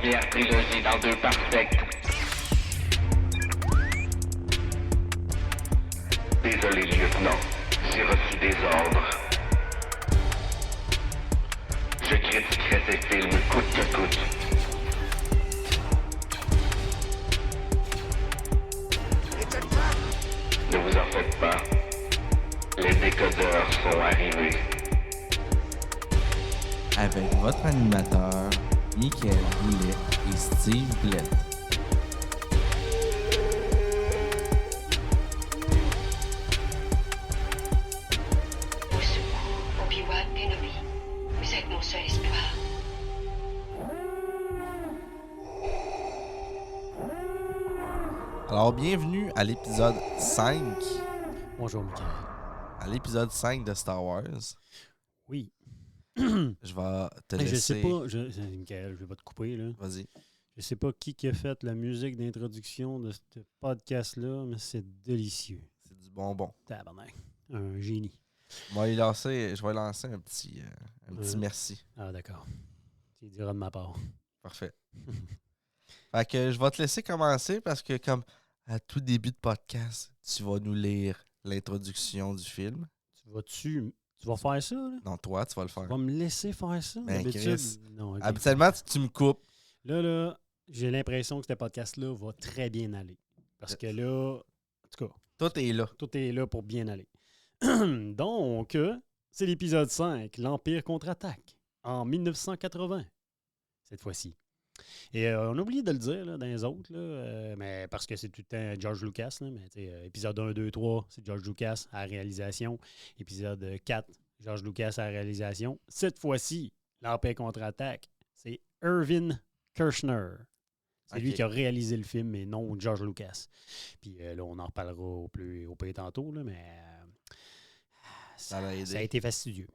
dernière trilogie dans 2 parsecs. Désolé, lieutenant, j'ai reçu des ordres. Je critiquerai ces films coûte que coûte. Ne vous en faites pas. Les décodeurs sont arrivés. Avec votre animateur, Michael Boulet et Steve Blett. Au secours, Obi-Wan Kenobi. Vous êtes mon seul espoir. Alors, bienvenue à l'épisode 5. Bonjour, Michael. À l'épisode 5 de Star Wars. Oui. Je vais te laisser... Je sais pas, Michael, je vais pas te couper, là. Vas-y. Je sais pas qui a fait la musique d'introduction de ce podcast-là, mais c'est délicieux. C'est du bonbon. Tabarnak. Un génie. Je vais lancer un petit merci. Ah, d'accord. Tu diras de ma part. Parfait. Fait que je vais te laisser commencer parce que comme à tout début de podcast, tu vas nous lire l'introduction du film. Tu vas faire ça, là? Non, toi, tu vas le faire. Tu vas me laisser faire ça? Ben, Chris. Non, ok. Habituellement, tu me coupes. Là, j'ai l'impression que ce podcast-là va très bien aller. Parce que là, en tout cas, Tout est là. tout est là pour bien aller. Donc, c'est l'épisode 5, l'Empire contre-attaque, en 1980, cette fois-ci. Et on a oublié de le dire là, dans les autres, là, mais parce que c'est tout le temps George Lucas. Là, mais épisode 1, 2, 3, c'est George Lucas à la réalisation. Épisode 4, George Lucas à la réalisation. Cette fois-ci, l'Empire contre-attaque, c'est Irvin Kershner. C'est lui Ok. qui a réalisé le film, mais non George Lucas. Puis là, on en reparlera au plus tantôt, là, mais Ça l'a aidé. ça a été fastidieux.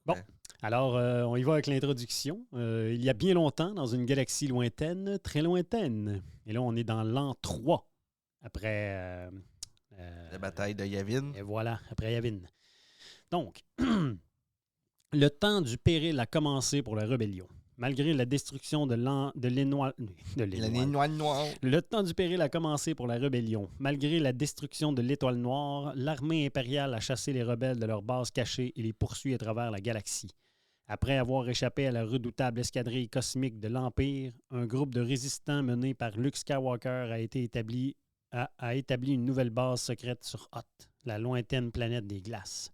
Bon, Ouais. alors on y va avec l'introduction. Il y a bien longtemps, dans une galaxie lointaine, très lointaine. Et là, on est dans l'an 3, après... La bataille de Yavin. et voilà, après Yavin. Donc, le temps du péril a commencé pour la rébellion. Malgré la destruction de l'Énoir... L'année noire. Le temps du péril a commencé pour la rébellion. Malgré la destruction de l'Étoile Noire, l'armée impériale a chassé les rebelles de leur base cachée et les poursuit à travers la galaxie. Après avoir échappé à la redoutable escadrille cosmique de l'Empire, un groupe de résistants mené par Luke Skywalker a établi une nouvelle base secrète sur Hoth, la lointaine planète des glaces.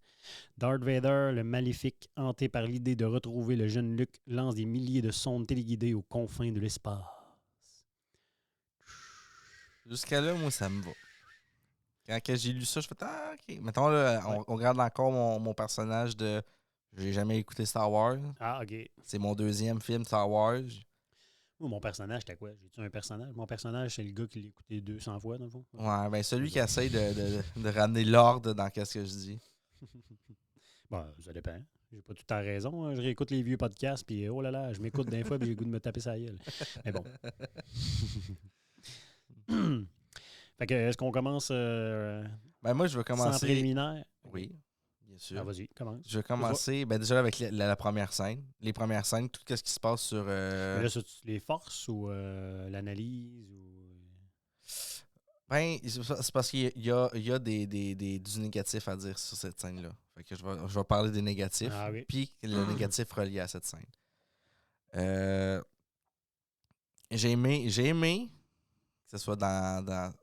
Darth Vader, le maléfique, hanté par l'idée de retrouver le jeune Luke, lance des milliers de sondes téléguidées aux confins de l'espace. Jusqu'à là, moi, ça me va. Quand j'ai lu ça, je fais ah, ok. Mettons, là, on regarde encore mon personnage de. J'ai jamais écouté Star Wars. Ah, OK. C'est mon deuxième film Star Wars. Moi, mon personnage, c'était quoi? J'ai-tu un personnage? Mon personnage, c'est le gars qui l'a écouté 200 fois, dans le fond. Ouais, ben celui qui essaye de ramener l'ordre dans qu'est-ce que je dis. Bon, ça dépend. J'ai pas tout le temps raison. Hein. Je réécoute les vieux podcasts, puis oh là là, je m'écoute des fois, puis j'ai le goût de me taper sa gueule. Mais bon. Fait que, est-ce qu'on commence Ben moi, je veux sans commencer. préliminaire? Oui, bien sûr. Ah, vas-y, commence. Je vais commencer ben, déjà avec la première scène. Les premières scènes, tout ce qui se passe sur. Mais là, c'est les forces ou l'analyse ou... Ben, c'est parce qu'il y a du négatif à dire sur cette scène-là. Fait que je vais parler des négatifs. Ah oui. Puis le négatif relié à cette scène. J'ai aimé que ce soit dans.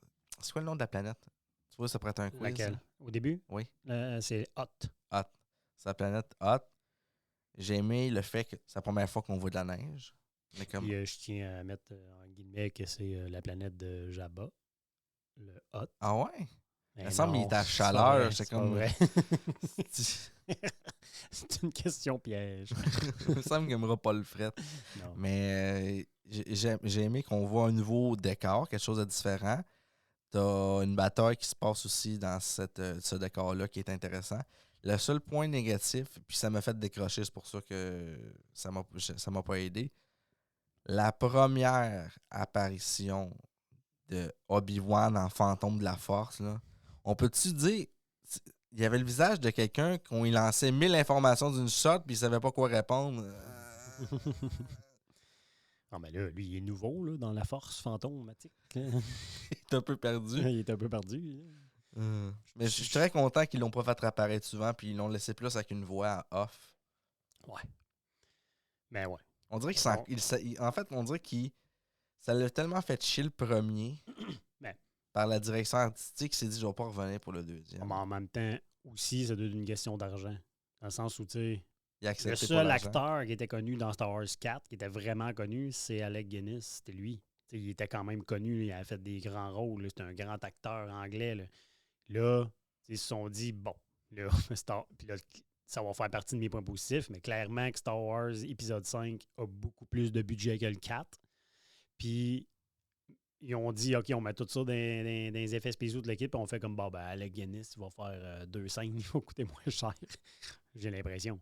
C'est quoi le nom de la planète? Tu vois, ça pourrait être un quiz. Laquelle? ça? Au début? Oui. C'est Hot. Hot. C'est la planète Hot. J'ai aimé le fait que c'est la première fois qu'on voit de la neige. Mais comme... Puis je tiens à mettre en guillemets que c'est la planète de Jabba. Le Hot. Ah ouais? Mais Il me semble qu'il non, était à c'est pas chaleur. vrai, J'étais c'est pas comme. vrai. C'est une question piège. Il me semble qu'il n'aimera pas le fret. Non. Mais j'ai aimé qu'on voit un nouveau décor, quelque chose de différent. T'as une bataille qui se passe aussi dans ce décor-là qui est intéressant. Le seul point négatif, puis ça m'a fait décrocher, c'est pour ça que ça m'a pas aidé. La première apparition de Obi-Wan en fantôme de la force, là, on peut-tu dire... il y avait le visage de quelqu'un qu'on lui lançait 1000 informations d'une shot puis il savait pas quoi répondre. Non, mais là, lui, il est nouveau là, dans la force fantomatique. là. Il est un peu perdu. Il est un peu perdu. là. Mais je suis très content qu'ils l'ont pas fait réapparaître souvent puis ils l'ont laissé plus avec une voix off. Ouais. Mais ouais. On dirait Bon. en fait, on dirait qu'il ça l'a tellement fait chier le premier Ben. par la direction artistique qu'il s'est dit je vais pas revenir pour le deuxième. Mais en même temps, aussi, ça doit être une question d'argent. Dans le sens où, tu sais, Il a le accepté pour seul l'argent. acteur qui était connu dans Star Wars 4, qui était vraiment connu, c'est Alec Guinness. C'était lui. Tu sais, il était quand même connu. Il avait fait des grands rôles. là. C'était un grand acteur anglais. Là, ils se sont dit, bon, là, puis là, ça va faire partie de mes points positifs, mais clairement que Star Wars épisode 5 a beaucoup plus de budget que le 4. Puis ils ont dit, OK, on met tout ça dans les effets spéciaux de l'équipe, puis on fait comme, bon, ben, Alec Guinness, il va faire 2 scènes, il va coûter moins cher. J'ai l'impression.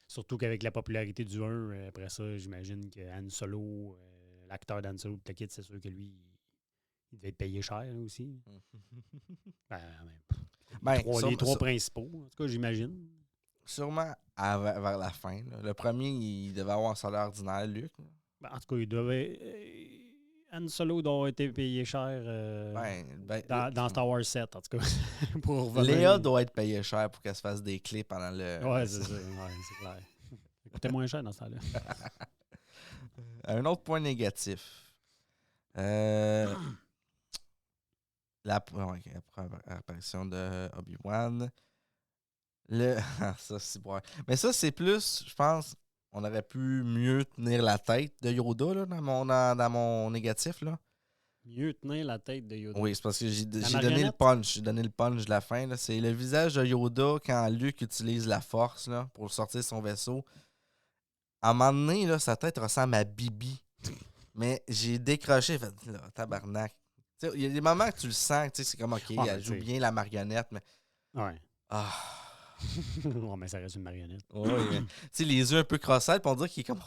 Surtout qu'avec la popularité du 1, après ça, j'imagine que Han Solo, l'acteur d'Han Solo, le kit, c'est sûr que lui, il devait être payé cher là, aussi. Ben, Les trois principaux, en tout cas, j'imagine. Sûrement vers la fin. Là. Le premier, il devait avoir un salaire ordinaire, Luc. Ben, en tout cas, il devait. Han Solo doit avoir été payé cher dans Star Wars 7, en tout cas. pour revenir. Léa doit être payée cher pour qu'elle se fasse des clips pendant le. Ouais, c'est ça. Ouais, c'est clair. Ça coûtait moins cher dans ce temps-là. Un autre point négatif. L'apparition de Obi-Wan. Ça, c'est bon. Mais ça, c'est plus, je pense, on aurait pu mieux tenir la tête de Yoda là, dans mon négatif. Là. Mieux tenir la tête de Yoda. Oui, c'est parce que j'ai donné le marionnette? punch. J'ai donné le punch de la fin. Là. C'est le visage de Yoda quand Luke utilise la force là, pour sortir son vaisseau. À un moment donné, là, sa tête ressemble à Bibi. Mais j'ai décroché. Fait, là, tabarnak. Il y a des moments que tu le sens. C'est comme, OK, elle joue bien la marionnette. Mais... Ouais. Ah... Ouais, mais ça reste une marionnette. Oui, les yeux un peu crossés, puis on dirait qu'il est comme.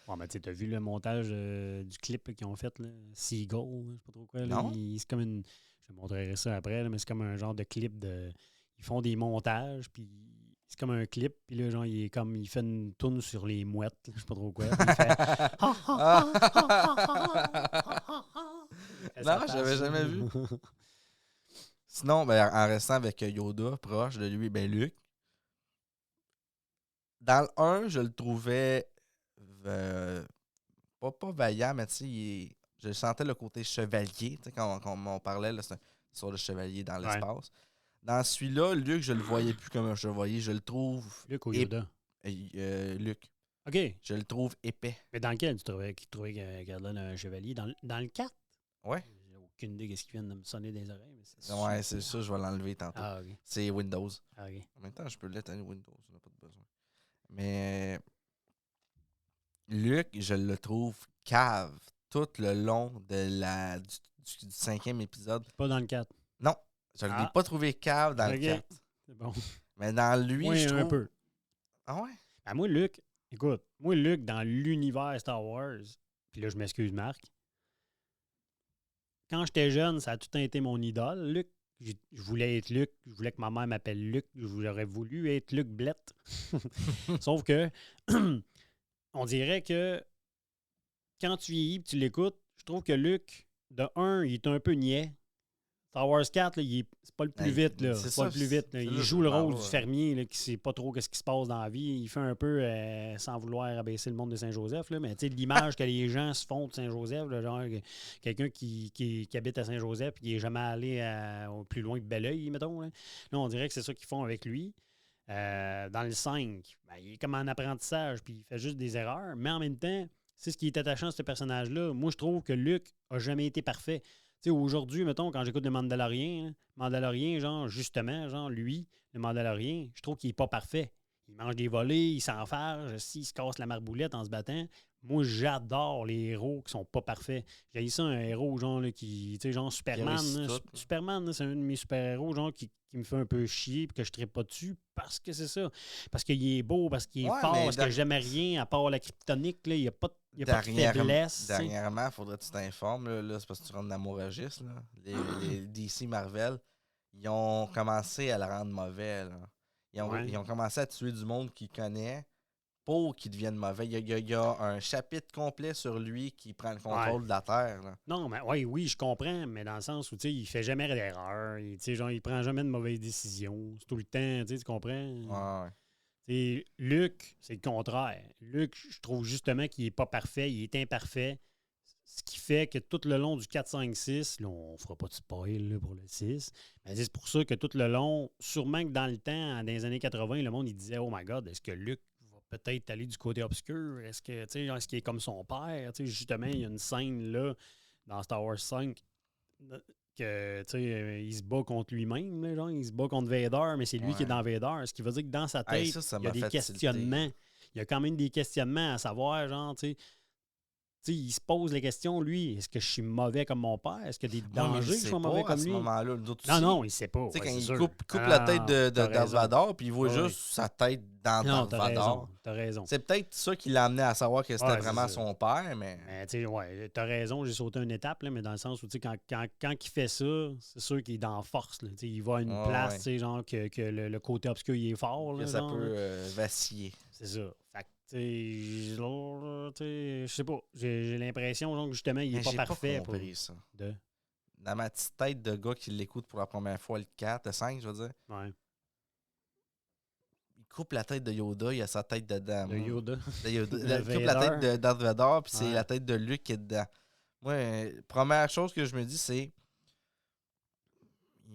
Ouais, mais tu as vu le montage du clip là, qu'ils ont fait, là, Seagull, je sais pas trop quoi. Là, Non. c'est comme une. Je te montrerai ça après, là, mais c'est comme un genre de clip de. Ils font des montages, puis c'est comme un clip, puis là, genre, il fait une tourne sur les mouettes, là, je sais pas trop quoi. Puis il fait. Non, j'avais jamais vu. Sinon, ben, en restant avec Yoda, proche de lui, ben Luke. Dans le 1, je le trouvais pas vaillant, mais tu sais, je sentais le côté chevalier. Quand on parlait là, sur le chevalier dans l'espace. Dans celui-là, Luke, je le voyais plus comme un chevalier. Je le trouve. Luke ou Yoda? Luke. OK. Je le trouve épais. Mais dans lequel tu trouvais qu'il y avait un chevalier? Dans le 4? Ouais. J'ai aucune idée de ce qui vient de me sonner des oreilles. Mais Ouais, c'est ça, je vais l'enlever tantôt. Ah, OK. C'est Windows. Ah, OK. En même temps, je peux l'éteindre Windows, on n'a pas de besoin. Mais Luke, je le trouve cave tout le long de du 5e épisode. Pas dans le 4. Non, je ne l'ai pas trouvé cave dans le 4. C'est bon. Mais dans lui, Oui, je trouve... un peu. Ah ouais? Ben, moi, Luke, dans l'univers Star Wars, puis là, je m'excuse, Marc, quand j'étais jeune, ça a tout le temps été mon idole, Luke. Je voulais être Luke. Je voulais que ma mère m'appelle Luke. J'aurais voulu être Luke Blette. Sauf que, on dirait que quand tu vieillis et tu l'écoutes, je trouve que Luke, de 1, il est un peu niais. Star Wars 4, là, c'est pas le plus vite. Là. C'est pas le plus vite. Là. Il joue le rôle du fermier là, qui sait pas trop ce qui se passe dans la vie. Il fait un peu, sans vouloir abaisser le monde de Saint-Joseph, là, mais l'image que les gens se font de Saint-Joseph, là, genre quelqu'un qui habite à Saint-Joseph et qui n'est jamais allé au plus loin que Belleuil, mettons. Là, on dirait que c'est ça qu'ils font avec lui. Dans le 5, ben, il est comme en apprentissage puis il fait juste des erreurs, mais en même temps, c'est ce qui est attachant à ce personnage-là. Moi, je trouve que Luke a jamais été parfait. Tu sais, aujourd'hui, mettons, quand j'écoute le Mandalorien, genre, justement, genre, lui, le Mandalorien, je trouve qu'il n'est pas parfait. Il mange des volets, il s'enfarge, il se casse la marboulette en se battant. Moi, j'adore les héros qui sont pas parfaits. J'ai ça, un héros, genre, là, qui, tu sais, genre Superman. Superman, c'est un de mes super-héros, genre, qui me fait un peu chier et que je ne trippe pas dessus parce que c'est ça. Parce qu'il est beau, parce qu'il est fort, parce que j'aime rien à part la kryptonique, là, il n'y a pas de faiblesse. Dernièrement, il faudrait que tu t'informes. Là, c'est parce que tu rentres dans mon registre. Là. Les DC Marvel, ils ont commencé à le rendre mauvais. Là. Ouais. Ils ont commencé à tuer du monde qu'il connaît pour qu'il devienne mauvais. Il y a un chapitre complet sur lui qui prend le contrôle de la Terre. Là. Non, mais oui, je comprends, mais dans le sens où, tu sais, il fait jamais d'erreur. Il prend jamais de mauvaises décisions. C'est tout le temps, tu comprends? Ouais. T'sais, Luc, c'est le contraire. Luc, je trouve justement qu'il est pas parfait, il est imparfait. Ce qui fait que tout le long du 4, 5, 6, là, on fera pas de spoil là, pour le 6, mais c'est pour ça que tout le long, sûrement que dans le temps, dans les années 80, le monde il disait Oh my God, est-ce que Luc va peut-être aller du côté obscur? Est-ce qu'il est comme son père? Justement, il y a une scène là, dans Star Wars 5 que il se bat contre lui-même, là, genre, il se bat contre Vader, mais c'est lui qui est dans Vader. Ce qui veut dire que dans sa tête, il y a des questionnements. Il y a quand même des questionnements à savoir, genre, il se pose la question, lui, est-ce que je suis mauvais comme mon père? Est-ce qu'il y a des dangers que je sois mauvais comme lui? Moment-là, non, il sait pas. Tu sais, Ouais, quand il sûr. coupe la tête de t'as Darth raison. Vader, puis il voit Ouais. juste sa tête dans Non, Darth Vader. t'as raison. C'est peut-être ça qui l'a amené à savoir que c'était Ouais, vraiment c'est ça. son père, mais... Mais tu sais, ouais, t'as raison, j'ai sauté une étape, là, mais dans le sens où, tu sais, quand il fait ça, c'est sûr qu'il est dans force, là. Tu sais, il va à une place, tu sais, genre, que le côté obscur, il est fort, là, que ça genre, peut là. vaciller. C'est ça. Fait que, tu sais, je sais pas, j'ai l'impression, genre, que justement, il est Mais pas j'ai parfait. pas compris ça. De... Dans ma petite tête de gars qui l'écoute pour la première fois, le 4, le 5, je veux dire, Ouais. il coupe la tête de Yoda, il a sa tête dedans. De moi. Yoda. De Yoda. De Il coupe la tête Vader. de Darth Vader, puis c'est Ouais. la tête de Luke qui est dedans. Moi, première chose que je me dis, c'est...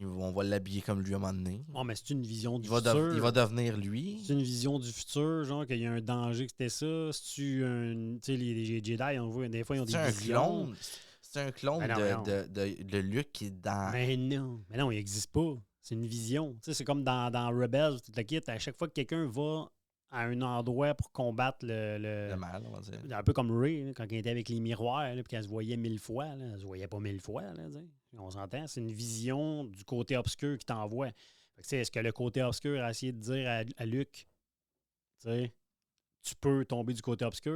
On va l'habiller comme lui à un moment donné. Oh, mais c'est une vision du Il va devenir lui. C'est une vision du futur, genre qu'il y a un danger que c'était ça. C'est-tu un. Tu sais, les Jedi, on voit, des fois, ils ont des C'est un visions. clone. C'est un clone Ben non, de Luke qui est dans... Mais non, il n'existe pas. C'est une vision. Tu sais, c'est comme dans Rebels, tu te quittes. À chaque fois que quelqu'un va à un endroit pour combattre le mal, on va dire. un peu comme Rey, là, quand elle était avec les miroirs, là, puis qu'elle se voyait 1000 fois. Là, elle se voyait pas 1000 fois. Là, tu sais. On s'entend, c'est une vision du côté obscur qui t'envoie. Fait que, tu sais, est-ce que le côté obscur a essayé de dire à Luke, tu sais, tu peux tomber du côté obscur,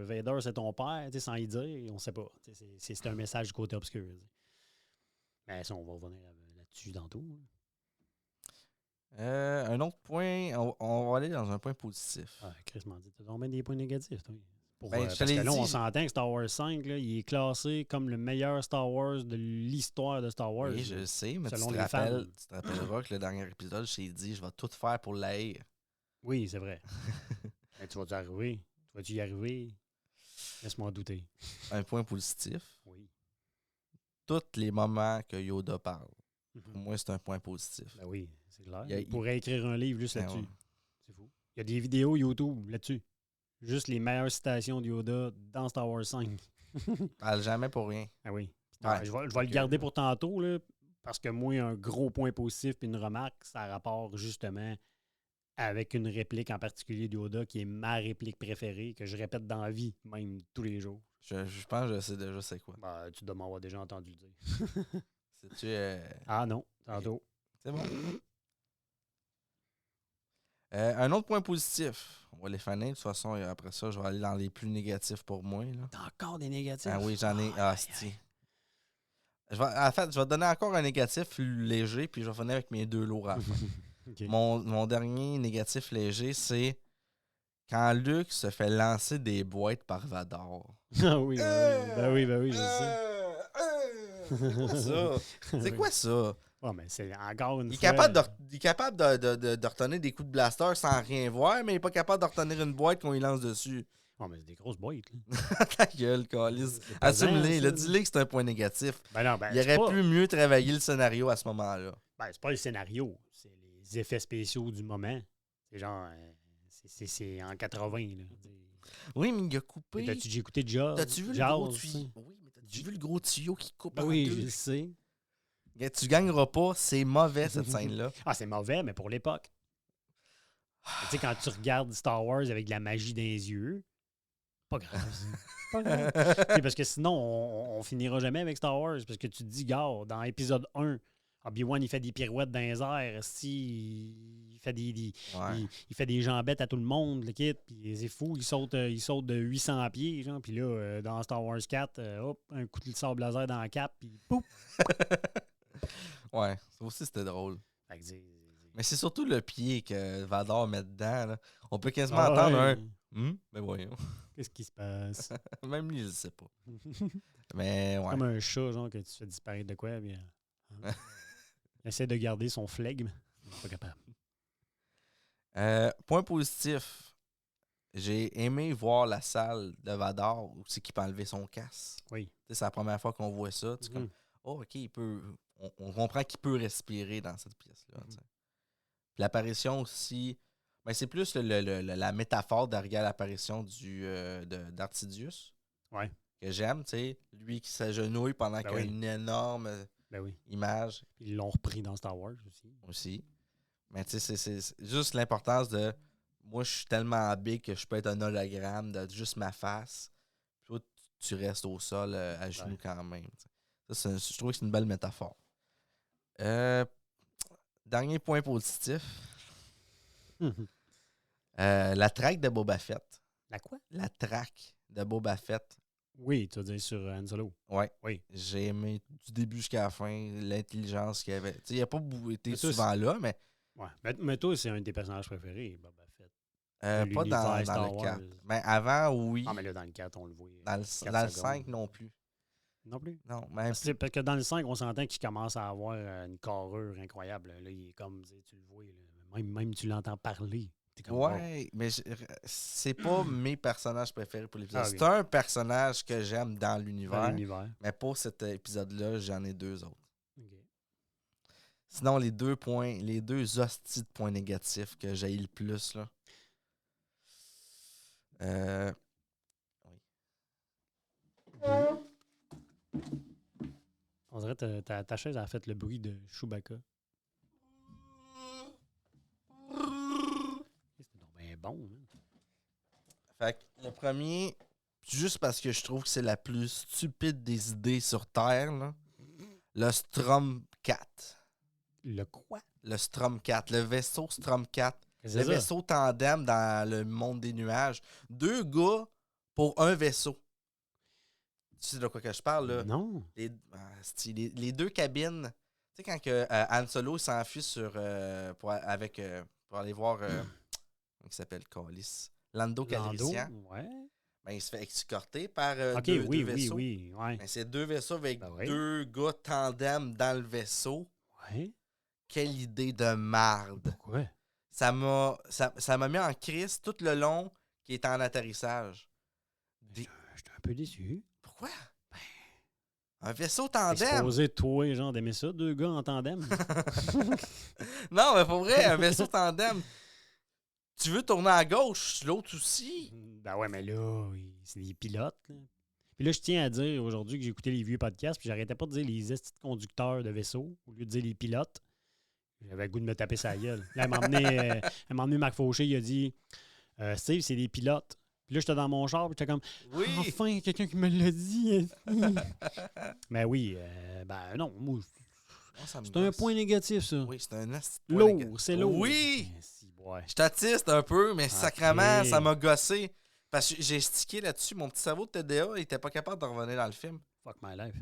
Vader c'est ton père, tu sais, sans y dire, on sait pas. Tu sais, c'est un message du côté obscur. Tu sais. Mais ça, on va revenir là-dessus tantôt. Un autre point, on va aller dans un point positif. Ah, Chris m'a dit, t'as donc bien des points négatifs, toi. Ben, je te Parce que l'ai là, on dit. s'entend que Star Wars 5, là, il est classé comme le meilleur Star Wars de l'histoire de Star Wars. Oui, je le sais, mais selon tu les fans. te rappelleras que le dernier épisode, je t'ai dit, je vais tout faire pour l'haïr. Oui, c'est vrai. Mais tu vas-tu arriver? Tu vas-tu y arriver? Laisse-moi douter. Un point positif, Oui. tous les moments que Yoda parle, pour Mhm. moi, c'est un point positif. Ben oui, c'est clair. Il y a- Il pourrait écrire un livre juste Ben là-dessus. ouais. C'est fou. Il y a des vidéos YouTube là-dessus. Juste les meilleures citations de Yoda dans Star Wars 5. Il parle jamais pour rien. Ah oui. Ouais. Je vais le garder pour tantôt, là, parce que moi, un gros point positif et une remarque, ça a rapport justement avec une réplique en particulier de Yoda qui est ma réplique préférée, que je répète dans la vie, même tous les jours. Je pense que je sais déjà c'est quoi. Ben, tu dois m'avoir déjà entendu le dire. C'est-tu... Ah non, tantôt. C'est bon. Un autre point positif. On va les finir. De toute façon, et après ça, je vais aller dans les plus négatifs pour moi. Là. T'as encore des négatifs? Ah oui, j'en ai. Aïe, Ah, aïe, c'est. aïe. En fait, je vais te donner encore un négatif plus léger, puis je vais finir avec mes deux lourds à la fin. OK. Mon dernier négatif léger, c'est quand Luke se fait lancer des boîtes par Vador. Ah oui, ben oui, je sais. C'est quoi ça? C'est quoi ça? Ouais, mais c'est encore une Il est fois... capable de retenir des coups de blaster sans rien voir, mais il est pas capable de retenir une boîte qu'on lui lance dessus. Ouais, mais c'est des grosses boîtes, là. Ta gueule, Calice. C'est pesant, Assume-les. ça. Dis-le que c'est un point négatif. Ben non, ben Il c'est aurait pas... pu mieux travailler le scénario à ce moment-là. Ben, c'est pas le scénario, c'est les effets spéciaux du moment. C'est genre... c'est en 80, là. Oui, mais il a coupé. Mais t'as-tu déjà écouté Jaws? T'as-tu vu le Jaws, gros tu sais? tuyau? Oui, mais t'as-tu vu le gros tuyau qui coupe Ben en oui, deux? je le sais. Tu gagneras pas, c'est mauvais cette scène-là. Ah, c'est mauvais, mais pour l'époque. Tu sais, quand tu regardes Star Wars avec de la magie dans les yeux, pas grave. ça. Pas grave. Tu sais, parce que sinon, on finira jamais avec Star Wars. Parce que tu te dis, gars, dans épisode 1, Obi-Wan, il fait des pirouettes dans les airs. Il fait Ouais. il fait des jambettes à tout le monde, le kit. Puis c'est fou, il saute de 800 pieds. Genre, puis là, dans Star Wars 4, hop, un coup de sable laser dans la cape. Puis pouf! Ouais, ça aussi, c'était drôle. Fait que Mais c'est surtout le pied que Vador met dedans. Là. On peut quasiment Ah entendre ouais. un Ben voyons. Qu'est-ce qui se passe? Même lui, je sais pas. Mais ouais. Comme un chat, genre, que tu fais disparaître de quoi, bien. Il essaie de garder son flegme. Il n'est pas capable. Point positif. J'ai aimé voir la salle de Vador où c'est qu'il peut enlever son casque. Oui. C'est la première fois qu'on voit ça. Tu es comme, oh, OK, il peut. On comprend qu'il peut respirer dans cette pièce-là. Puis l'apparition aussi. Ben, c'est plus la métaphore derrière l'apparition d'Artidius. Ouais. Que j'aime, tu sais. Lui qui s'agenouille pendant qu'il y a une énorme image. Puis ils l'ont repris dans Star Wars aussi. Mais tu sais, c'est juste l'importance de. Moi, je suis tellement big que je peux être un hologramme de juste ma face. Puis toi, tu restes au sol à genoux quand même. Ça, je trouve que c'est une belle métaphore. Dernier point positif. La traque de Boba Fett. La quoi? La traque de Boba Fett. Oui, tu veux dire sur Han Solo. Ouais. Oui. J'ai aimé du début jusqu'à la fin l'intelligence qu'il y avait. Tu sais, il n'a pas été toi, souvent là, mais. Ouais. Mais toi, c'est un de tes personnages préférés, Boba Fett. Pas dans Star le 4. Wars. Mais avant, oui. Ah, mais là, dans le 4, on le voit. Dans le 5 non plus. Non plus? Non, même Parce que dans le 5, on s'entend qu'il commence à avoir une carrure incroyable. Là, il est comme, tu le vois, là. Même tu l'entends parler. Comme, ouais, mais c'est pas mes personnages préférés pour l'épisode. Ah, okay. C'est un personnage que j'aime dans l'univers. Mais pour cet épisode-là, j'en ai 2 autres. Okay. Sinon, les 2 hosties de points négatifs que j'ai le plus, là. On dirait que ta chaise a fait le bruit de Chewbacca. C'était donc bien bon. Hein? Fait que le premier, juste parce que je trouve que c'est la plus stupide des idées sur Terre, là, le Strom 4. Le quoi? Le Strom 4, le vaisseau Strom 4. C'est le ça? Vaisseau tandem dans le monde des nuages. 2 gars pour un vaisseau. Tu sais de quoi que je parle, là? Non. Les 2 cabines. Tu sais, quand que, Han Solo s'enfuit pour aller voir. Comment il s'appelle, Callis? Lando Calrissian. Ouais. Ben, il se fait escorter par OK, deux vaisseaux. Oui. Ouais. Ben, c'est 2 vaisseaux avec Ben 2 gars tandem dans le vaisseau. Ouais. Quelle idée de marde. Pourquoi? Ça m'a mis en crise tout le long qui est en atterrissage. J'étais un peu déçu. Pourquoi? Un vaisseau tandem. Exposé toi, genre, d'aimer ça, 2 gars en tandem. Non, mais pour vrai, un vaisseau tandem. Tu veux tourner à gauche, l'autre aussi. Ben ouais, mais là, c'est des pilotes. Là. Puis là, je tiens à dire aujourd'hui que j'ai écouté les vieux podcasts, puis j'arrêtais pas de dire les estis de conducteurs de vaisseau au lieu de dire les pilotes. J'avais le goût de me taper sa gueule. Là, elle m'a emmené Marc Fauché, il a dit Steve, c'est des pilotes. Puis là, j'étais dans mon char, puis j'étais comme Oui. Enfin, il y a quelqu'un qui me l'a dit. Mais oui, ben non, moi, c'est un point négatif, ça. Oui, c'est un lourd, c'est lourd. Oui! Ouais. Je t'attiste un peu, mais sacrément, ça m'a gossé. Parce que j'ai stické là-dessus. Mon petit cerveau de TDA, il était pas capable de revenir dans le film. Fuck my life.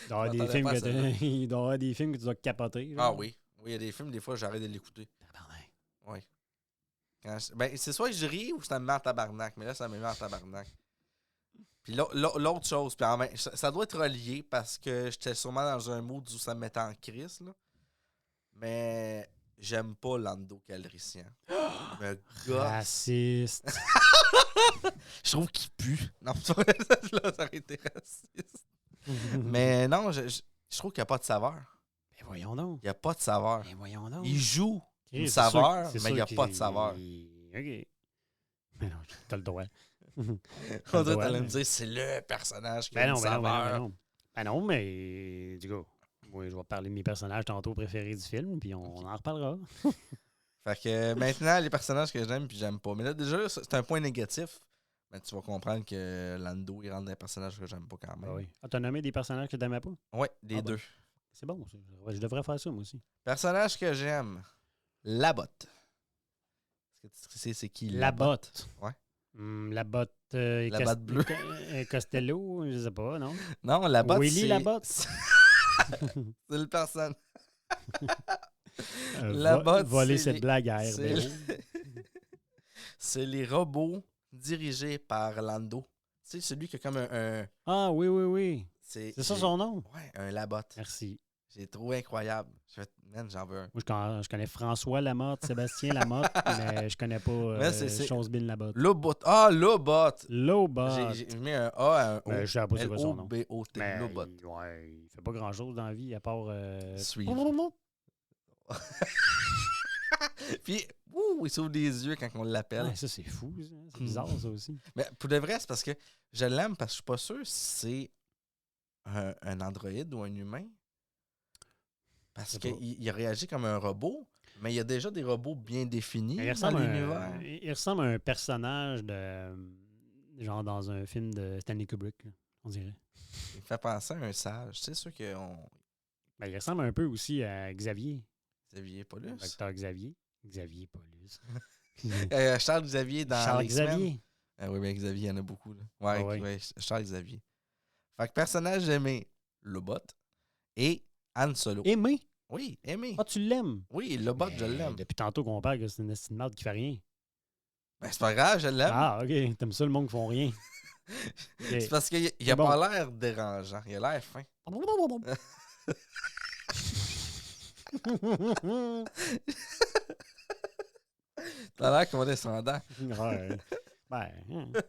Il doit y avoir des films que tu dois capoter. Là. Ah oui. Oui, il y a des films, des fois, j'arrête de l'écouter. Tabarnak. Oui. Ben, c'est soit je ris ou ça me met en tabarnak. Mais là, ça me met en tabarnak. Puis l'autre chose, puis ça doit être relié parce que j'étais sûrement dans un mood où ça me mettait en crise. Là. Mais j'aime pas Lando Calrissian. Me gosse. Raciste. Je trouve qu'il pue. Non, ça aurait été raciste. Mais non, je trouve qu'il n'y a pas de saveur. Mais voyons donc. Il n'y a pas de saveur. Mais voyons donc. Il joue une C'est saveur, sûr, mais il n'y a pas de saveur. OK. Mais non, t'as le droit. On dirait que t'allais me dire c'est le personnage qui a une saveur. Ben non, mais du coup, moi, je vais parler de mes personnages tantôt préférés du film, puis on en reparlera. Fait que maintenant, les personnages que j'aime puis j'aime pas. Mais là, déjà, c'est un point négatif. Mais tu vas comprendre que Lando, il rentre dans des personnages que j'aime pas quand même. Ah oui. Ah, t'as nommé des personnages que t'aimais pas? Oui, les deux. C'est bon, ça. Je devrais faire ça, moi aussi. Personnage que j'aime, La Botte. Est-ce que tu sais c'est qui La Botte? Ouais. La botte... La botte bleue. Costello, je sais pas, non? Non, la botte, Willy c'est... la botte. C'est le personne. La botte, Voler c'est cette les- blague à c'est RBO. C'est les robots dirigés par Lando. Tu sais, celui qui a comme un... Ah, oui, oui, oui. C'est C'est ça son nom? Ouais, un Labotte. Merci. J'ai trouvé incroyable. Man, j'en veux un. Moi, je connais François Lamotte, Sébastien Lamotte, mais je connais pas Mais c'est- Chose Bill Lamotte. Lobot. Ah, Lobot! Lobot. J'ai mis un A à un O. Ben, je sais pas c'est quoi son nom. L-O-B-O-T. Mais Lobot. il fait pas grand-chose dans la vie à part... Suivre. Puis, il s'ouvre des yeux quand on l'appelle. Ouais, ça, c'est fou. Ça. C'est bizarre, ça aussi. Mais pour de vrai, c'est parce que je l'aime parce que je suis pas sûr si c'est un androïde ou un humain. Parce Je sais pas. qu'il réagit comme un robot, mais il y a déjà des robots bien définis Il dans ressemble, l'univers. il ressemble à un personnage de... Genre dans un film de Stanley Kubrick, là, on dirait. Il me fait penser à un sage. C'est sûr qu'on... Ben, il ressemble un peu aussi à Xavier. Xavier Paulus. Docteur Xavier. Xavier Paulus. Charles Xavier dans Charles les X-Men. Xavier. Ah oui, mais Xavier, il y en a beaucoup. Là. Ouais, Ah ouais. ouais, Charles Xavier. Fait que personnage aimé, Lobot. Et Han Solo. Aimé. Oui, aimé. Ah, tu l'aimes. Oui, Lobot, je l'aime. Depuis tantôt qu'on parle que c'est une estime marde qui fait rien. Ben, c'est pas grave, je l'aime. Ah, OK. T'aimes ça, le monde qui font rien. C'est parce qu'il C'est a bon. pas l'air dérangeant. Il a l'air fin. T'as l'air condescendant. Ouais. Ben,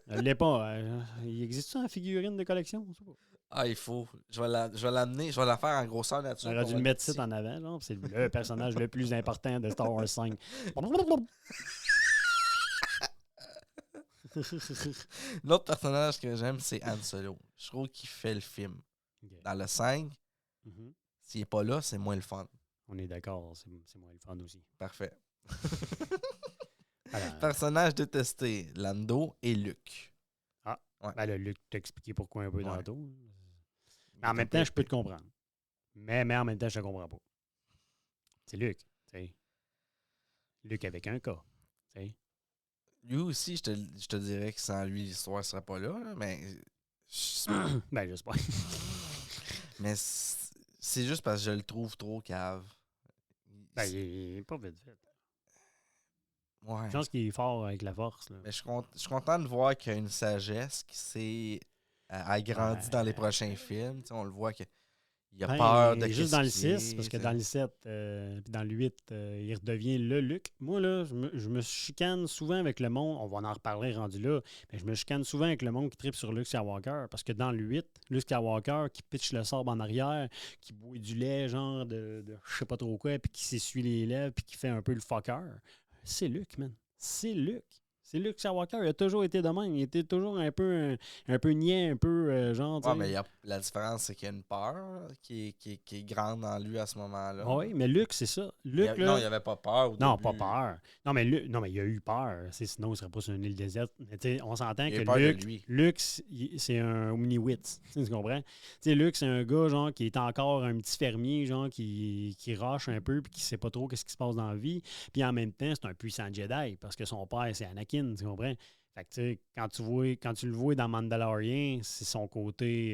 elle l'est pas. Il existe-tu une figurine de collection? Je sais pas. Ah, il faut. Je vais l'amener. Je vais la faire en grosseur On nature. aurait dû pour le mettre petit. ici en avant. Genre, c'est le personnage le plus important de Star Wars 5. L'autre personnage que j'aime, c'est Han Solo. Je trouve qu'il fait le film. Ok. Dans le 5, Mhm. s'il n'est pas là, c'est moins le fun. On est d'accord, c'est moi le fan aussi. Parfait. Alors, Personnage détesté, Lando et Luke. ben là, Luc t'a expliqué pourquoi un peu Ouais. tantôt. Mais en même temps, je peux te comprendre. Mais en même temps, je te comprends pas. C'est Luc, tu sais. Luc avec un K, tu sais. Lui aussi, je te dirais que sans lui, l'histoire ne serait pas là. Là, mais Ben, j'espère. mais c'est juste parce que je le trouve trop cave. Ben, il est pas vite fait. Ouais. Je pense qu'il est fort avec la force. Là. Mais je suis content de voir qu'il y a une sagesse qui s'est agrandie dans les prochains films. Tu sais, on le voit qu'il a Ben, peur de juste qu'est-ce dans le qu'il est, 6, parce que tu sais. dans le 7 puis dans le 8, il redevient le Luc. Moi, là, je me chicane souvent avec le monde. On va en reparler rendu là. Mais je me chicane souvent avec le monde qui tripe sur Luke Skywalker. Parce que dans le 8, Luke Skywalker qui pitche le sabre en arrière, qui boit du lait, genre de je sais pas trop quoi, puis qui s'essuie les lèvres, puis qui fait un peu le fucker. C'est Luke, man. C'est Luke. C'est Luke Skywalker. Il a toujours été de même. Il était toujours un peu niais, un peu genre. tu Ouais, sais. mais la différence, c'est qu'il y a une peur qui est grande en lui à ce moment-là. Oui, mais Luke, c'est ça. Luke, là, Non, il n'y avait pas peur au non, début. pas peur. Non, mais il a eu peur. Sinon, il ne serait pas sur une île déserte. Mais tu sais, on s'entend Il a que eu peur de Luke, lui. Luke, c'est un Omni-Wit. Tu comprends? Tu sais, Luke, c'est un gars genre qui est encore un petit fermier, genre qui rush un peu puis qui sait pas trop qu'est-ce qui se passe dans la vie. Puis en même temps, c'est un puissant Jedi parce que son père, c'est Anakin. Tu comprends? Fait que, tu sais, quand tu le vois dans Mandalorian, c'est son côté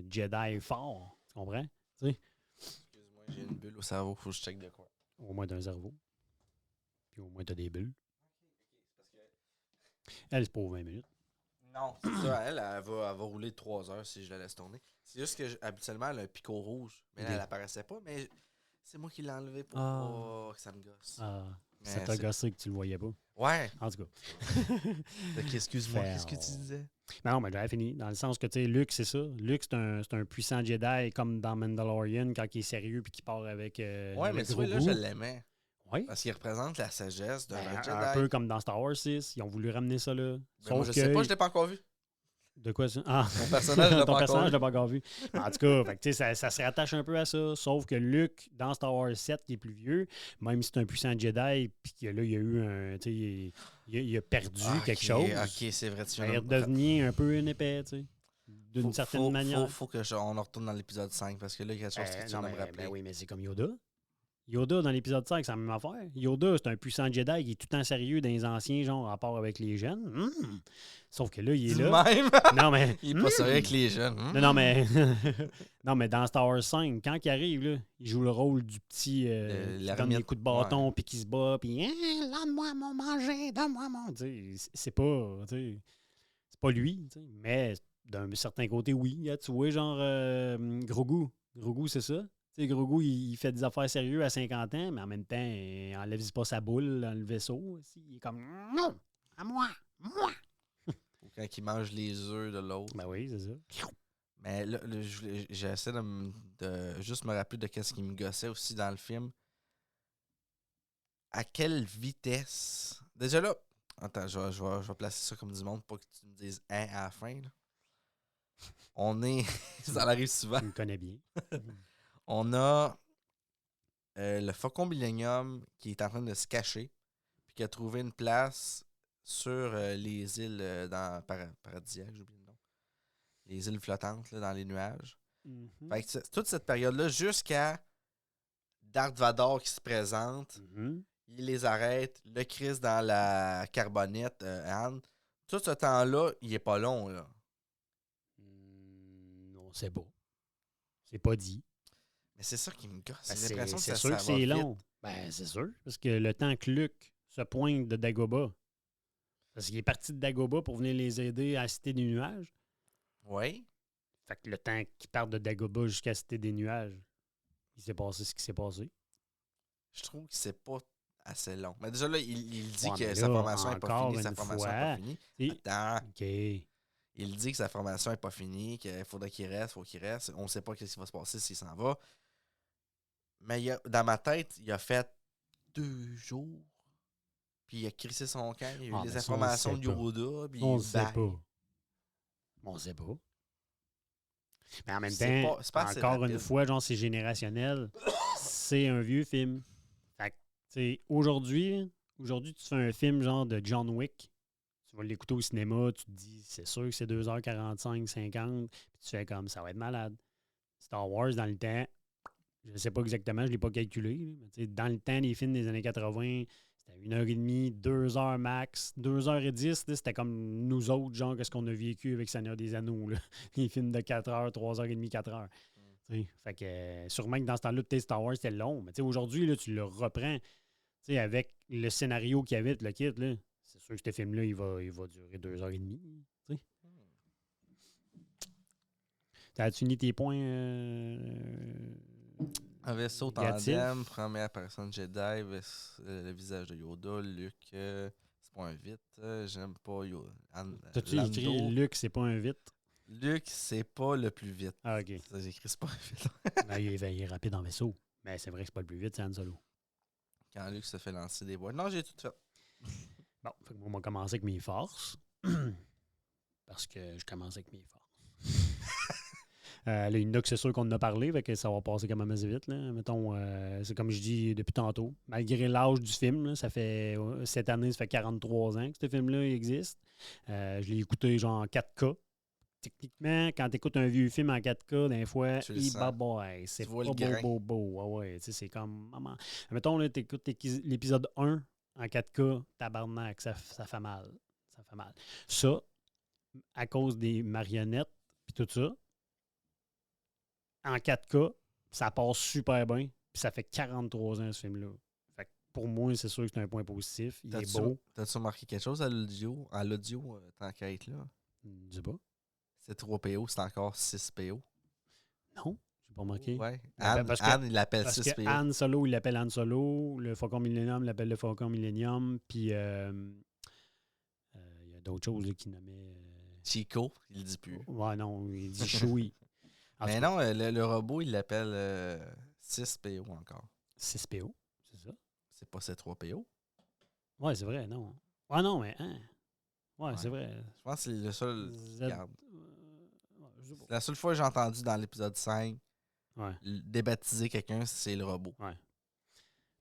Jedi fort. Tu comprends? Excuse-moi, j'ai une bulle au cerveau, faut que je check de quoi. Au moins, t'as un cerveau. Puis au moins, t'as des bulles. Elle, c'est pas aux 20 minutes. Non, c'est ça. Elle va rouler 3 heures si je la laisse tourner. C'est juste que habituellement, elle a un picot rouge. Mais là, Ok. elle apparaissait pas. Mais c'est moi qui l'ai enlevé pour Ah. pas que ça me gosse. Ah, Mais ça t'a c'est- gossé que tu le voyais pas. Ouais. En tout cas. Ok, excuse-moi. Fait, Qu'est-ce que tu disais? Non, mais j'avais fini. Dans le sens que, tu sais, Luke, c'est ça. Luke, c'est un puissant Jedi comme dans Mandalorian quand il est sérieux puis qu'il part avec. Ouais, le mais tu gros vois, là, goût. je l'aimais. Oui. Parce qu'il représente la sagesse d'un Ben, Jedi. un peu comme dans Star Wars 6. Ils ont voulu ramener ça là. Ben, moi, je sais pas, je l'ai pas encore vu. De quoi ça? Ah, Mon personnage, je l'ai ton pas personnage, encore je l'ai pas encore vu. En tout cas, fait que, tu sais, ça se rattache un peu à ça. Sauf que Luke, dans Star Wars 7, qui est plus vieux, même si c'est un puissant Jedi, puis que là, il y a eu un. Tu sais, il a perdu quelque chose. Ok, c'est vrai. Tu Il viens est de- redevenu un peu une épée, tu sais. D'une Faut- certaine manière. Faut que on en retourne dans l'épisode 5 parce que là, il y a quelque chose que tu non, viens de me mais, rappeler. ben oui, mais c'est comme Yoda. Yoda, dans l'épisode 5, c'est la même affaire. Yoda, c'est un puissant Jedi qui est tout le temps sérieux dans les anciens, genre, en rapport avec les jeunes. Sauf que là, il est Du là. même. Non, mais... Il est pas sérieux avec les jeunes. Non, mais... non, mais dans Star Wars 5, quand il arrive, là, il joue le rôle du petit... qui donne des coups de bâton, puis qui se bat, puis... Donne-moi mon manger, donne-moi mon... Tu sais, c'est pas... tu sais, c'est pas lui, tu sais. Mais d'un certain côté, oui. Tu vois, genre, Grogu. Grogu, c'est ça. Tu sais, Grogu, il fait des affaires sérieuses à 50 ans, mais en même temps, il enlève pas sa boule dans le vaisseau. Il est comme... Non! À moi! Moi! Ou quand il mange les œufs de l'autre. Ben oui, c'est ça. Mais là, j'essaie de juste me rappeler de qu'est-ce qui me gossait aussi dans le film. À quelle vitesse... Déjà là, attends, je vais placer ça comme du monde pour que tu me dises « hein » à la fin. Là. On est... ça arrive souvent. Tu le connais bien. On a le Faucon Millenium qui est en train de se cacher puis qui a trouvé une place sur les îles paradisiaques, j'ai oublié le nom. Les îles flottantes là, dans les nuages. Mhm. Fait que toute cette période-là, jusqu'à Darth Vader qui se présente, Mhm. il les arrête, le Chris dans la carbonette, Anne. Tout ce temps-là, il est pas long, là. On sait pas. C'est pas dit. Mais c'est ça qui me gosse. Ben, J'ai l'impression que c'est ça, sûr ça que va c'est vite. long. Ben, c'est sûr. Parce que le temps que Luke se pointe de Dagobah, parce qu'il est parti de Dagobah pour venir les aider à la Cité des Nuages. Oui. Fait que le temps qu'il parte de Dagobah jusqu'à la Cité des Nuages, il s'est passé ce qui s'est passé. Je trouve que c'est pas assez long. Mais déjà là, il dit Ouais, que mais sa là, formation n'est pas encore finie. Sa une formation n'est fois, pas finie. Et- Attends. OK. Il dit que sa formation n'est pas finie, qu'il faudrait qu'il reste, faut qu'il reste. On ne sait pas ce qui va se passer s'il s'en va. Mais dans ma tête, il a fait 2 jours. Puis il a crissé son camp. Il y a eu Ah, les mais ça, informations on de sait pas. Yoda. Puis On sait bang. pas. On sait pas. Mais en même C'est temps, pas assez encore rapide. une fois, genre, c'est générationnel. C'est un vieux film. Fait que, tu sais, aujourd'hui, tu fais un film genre de John Wick. Tu vas l'écouter au cinéma, tu te dis, c'est sûr que c'est 2h45, 50, puis tu fais comme, ça va être malade. Star Wars, dans le temps, je ne sais pas exactement, je ne l'ai pas calculé, là, mais tu sais, dans le temps, les films des années 80, c'était 1h30, 2h max, 2h10, là, c'était comme nous autres, genre, qu'est-ce qu'on a vécu avec Seigneur des Anneaux, là. Les films de 4h, 3h30, 4h. Tu sais, fait que sûrement que dans ce temps-là, peut-être Star Wars, c'était long, mais tu sais, aujourd'hui, là, tu le reprends, tu sais, avec le scénario qu'il y avait, le kit, là. C'est sûr que ce film-là, il va durer 2h30. Tu sais. T'as-tu fini tes points? Un vaisseau négatif? tandem, première personne Jedi, le visage de Yoda, Luke, c'est pas un vite, j'aime pas Yoda. T'as-tu écrit Luke, c'est pas un vite? Luke, c'est pas le plus vite. Ah, OK. Ça, j'ai écrit c'est pas un vite. Ben, il est rapide en vaisseau. Mais c'est vrai que c'est pas le plus vite, c'est Han Solo. Quand Luke se fait lancer des boîtes. Non, j'ai tout fait. Bon, fait que moi, on va commencer avec mes forces. Parce que je commence avec mes forces. Là, il y en a que c'est sûr qu'on en a parlé, fait que ça va passer quand même assez vite. Là. Mettons, c'est comme je dis depuis tantôt, malgré l'âge du film, là, ça fait cette année, ça fait 43 ans que ce film-là existe. Je l'ai écouté genre en 4K. Techniquement, quand tu écoutes un vieux film en 4K, des fois, Tu le sens. c'est Tu vois pas le grain. beau. Ouais, tu sais, c'est comme maman. Mettons, là, tu écoutes l'épisode 1 en 4K, tabarnak, ça fait mal. Ça fait mal. Ça, à cause des marionnettes puis tout ça, en 4K, ça passe super bien. Puis ça fait 43 ans, ce film-là. Fait que pour moi, c'est sûr que c'est un point positif. Il est beau. T'as-tu remarqué quelque chose à l'audio? À l'audio, tant qu'à être là? Je sais pas. C'est 3 PO, c'est encore 6 PO. Non, j'ai pas remarqué. Ouais. Ben, parce que- Anne, il l'appelle Parce 6 que PO. Han Solo, il l'appelle Han Solo. Le Faucon Millennium l'appelle le Faucon Millennium. Puis, il y a d'autres choses là, qui nommaient... Chico, il le dit plus. Ouais, non, il dit Chewie. En Mais tout cas, non, le robot, il l'appelle 6 PO encore. 6PO, c'est ça? C'est pas ces 3 PO. Ouais, c'est vrai, non. Ouais, non, mais... Hein? Ouais, Ouais. c'est vrai. Je pense que c'est le seul qui Z- garde. ouais, je sais pas. C'est la seule fois que j'ai entendu dans l'épisode 5 Ouais. débaptiser quelqu'un, c'est le robot.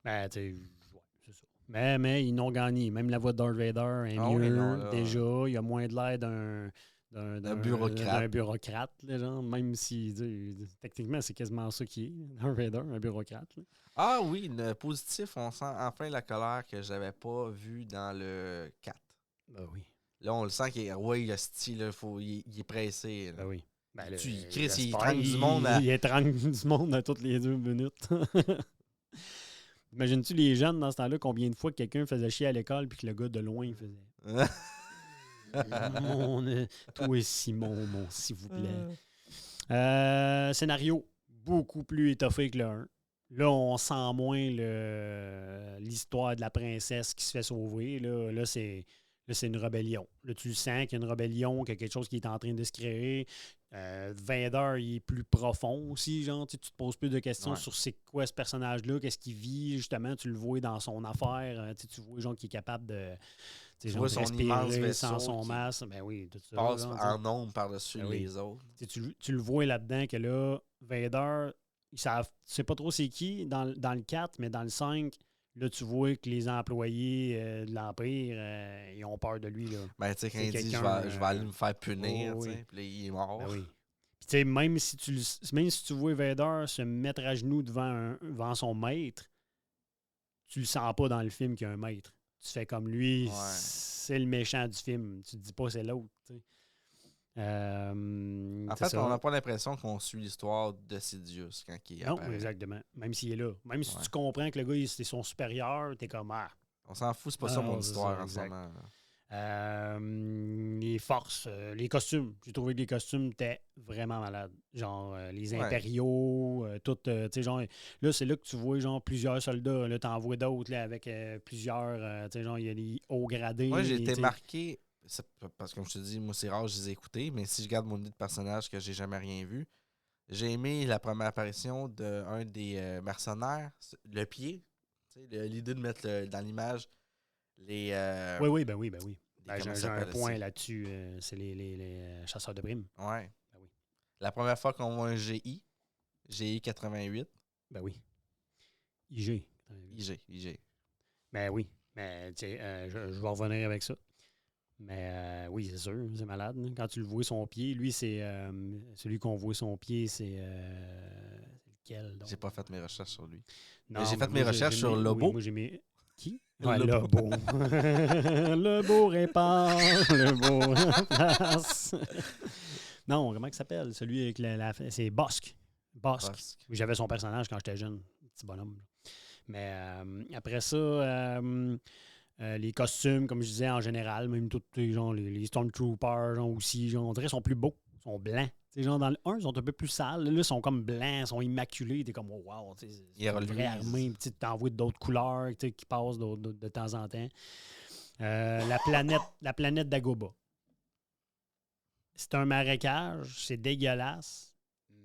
Ben, tu sais, ouais, c'est ça. Mais ils n'ont gagné. Même la voix de Darth Vader est Ah oui, mieux non, là. déjà. Il y a moins de l'air d'un bureaucrate. D'un bureaucrate, là, genre, même si, techniquement, c'est quasiment ça qui est, un Vader, un bureaucrate. Là. Ah oui, le positif, on sent enfin la colère que j'avais pas vue dans le 4. Ben oui. Là, on le sent qu'il il a style, là, il est pressé. Là. Ben oui. Ben, là, Chris, il j'espère, étrangle du monde à... Il étrangle du monde à toutes les 2 minutes. Imagines-tu les jeunes dans ce temps-là, combien de fois que quelqu'un faisait chier à l'école puis que le gars de loin il faisait toi Simon, s'il vous plaît. Scénario beaucoup plus étoffé que le 1. Là, on sent moins l'histoire de la princesse qui se fait sauver. Là c'est une rébellion. Là, tu sens qu'il y a une rébellion, qu'il y a quelque chose qui est en train de se créer. Vader, il est plus profond aussi. Genre, tu te poses plus de questions sur c'est quoi ce personnage-là, qu'est-ce qu'il vit. Justement, tu le vois dans son affaire. Tu vois gens qui est capable de... Tu vois son respirer immense vaisseau sans son masque. Ben oui, tout ça. Passe genre, en nombre par-dessus ben les autres. Tu le vois là-dedans que là, Vader, tu sais pas trop c'est qui dans le 4, mais dans le 5, là, tu vois que les employés de l'Empire, ils ont peur de lui. Là. Ben, tu sais, quand C'est il dit je vais aller me faire punir, tu sais, puis là, il est mort. Ben oui. Puis, tu sais, même si tu vois Vader se mettre à genoux devant son maître, tu le sens pas dans le film qu'il y a un maître. Tu fais comme lui, c'est le méchant du film. Tu te dis pas c'est l'autre. Tu sais. En fait, on n'a pas l'impression qu'on suit l'histoire de Sidious quand il apparaît. Non, exactement. Même s'il est là. Même si tu comprends que le gars, c'est son supérieur, t'es comme on s'en fout, c'est pas ça mon histoire en ce moment. Les forces, les costumes. J'ai trouvé que les costumes étaient vraiment malades. Genre, les impériaux, tout, tu sais, genre, là, c'est là que tu vois, genre, plusieurs soldats. Là, t'en vois d'autres, là, avec plusieurs, tu sais, genre, il y a des hauts gradés. Moi, j'ai été marqué, parce que comme je te dis, moi, c'est rare, je les ai écoutés, mais si je garde mon idée de personnage que j'ai jamais rien vu, j'ai aimé la première apparition d'un des mercenaires, le pied, tu sais, l'idée de mettre dans l'image les... Oui. Ben, j'ai un point ça? là-dessus. C'est les chasseurs de primes. Ouais. Ben oui. La première fois qu'on voit un GI 88. Ben oui. IG. Ben oui. Mais tu sais, je vais revenir avec ça. Mais oui, c'est sûr, c'est malade. Hein. Quand tu le vois son pied, lui, c'est celui qu'on voit son pied, c'est lequel? Donc? J'ai pas fait mes recherches sur lui. Non, j'ai fait mes recherches sur Lobo. Oui, moi, j'ai mis... Qui? Ouais, Lobo. Lobo répare, Lobo remplace. Non, comment il s'appelle? Celui avec c'est Bossk. J'avais son personnage quand j'étais jeune, petit bonhomme. Mais après ça, les costumes, comme je disais, en général, même tous genre, les Stormtroopers genre, aussi, genre, on dirait qu'ils sont plus beaux, ils sont blancs. T'sais, genre dans le 1, ils sont un peu plus sales. Là, ils sont comme blancs, ils sont immaculés. T'es comme, oh, wow, c'est une vraie armée. Tu t'envoies d'autres couleurs qui passent de temps en temps. La planète d'Agoba. C'est un marécage, c'est dégueulasse,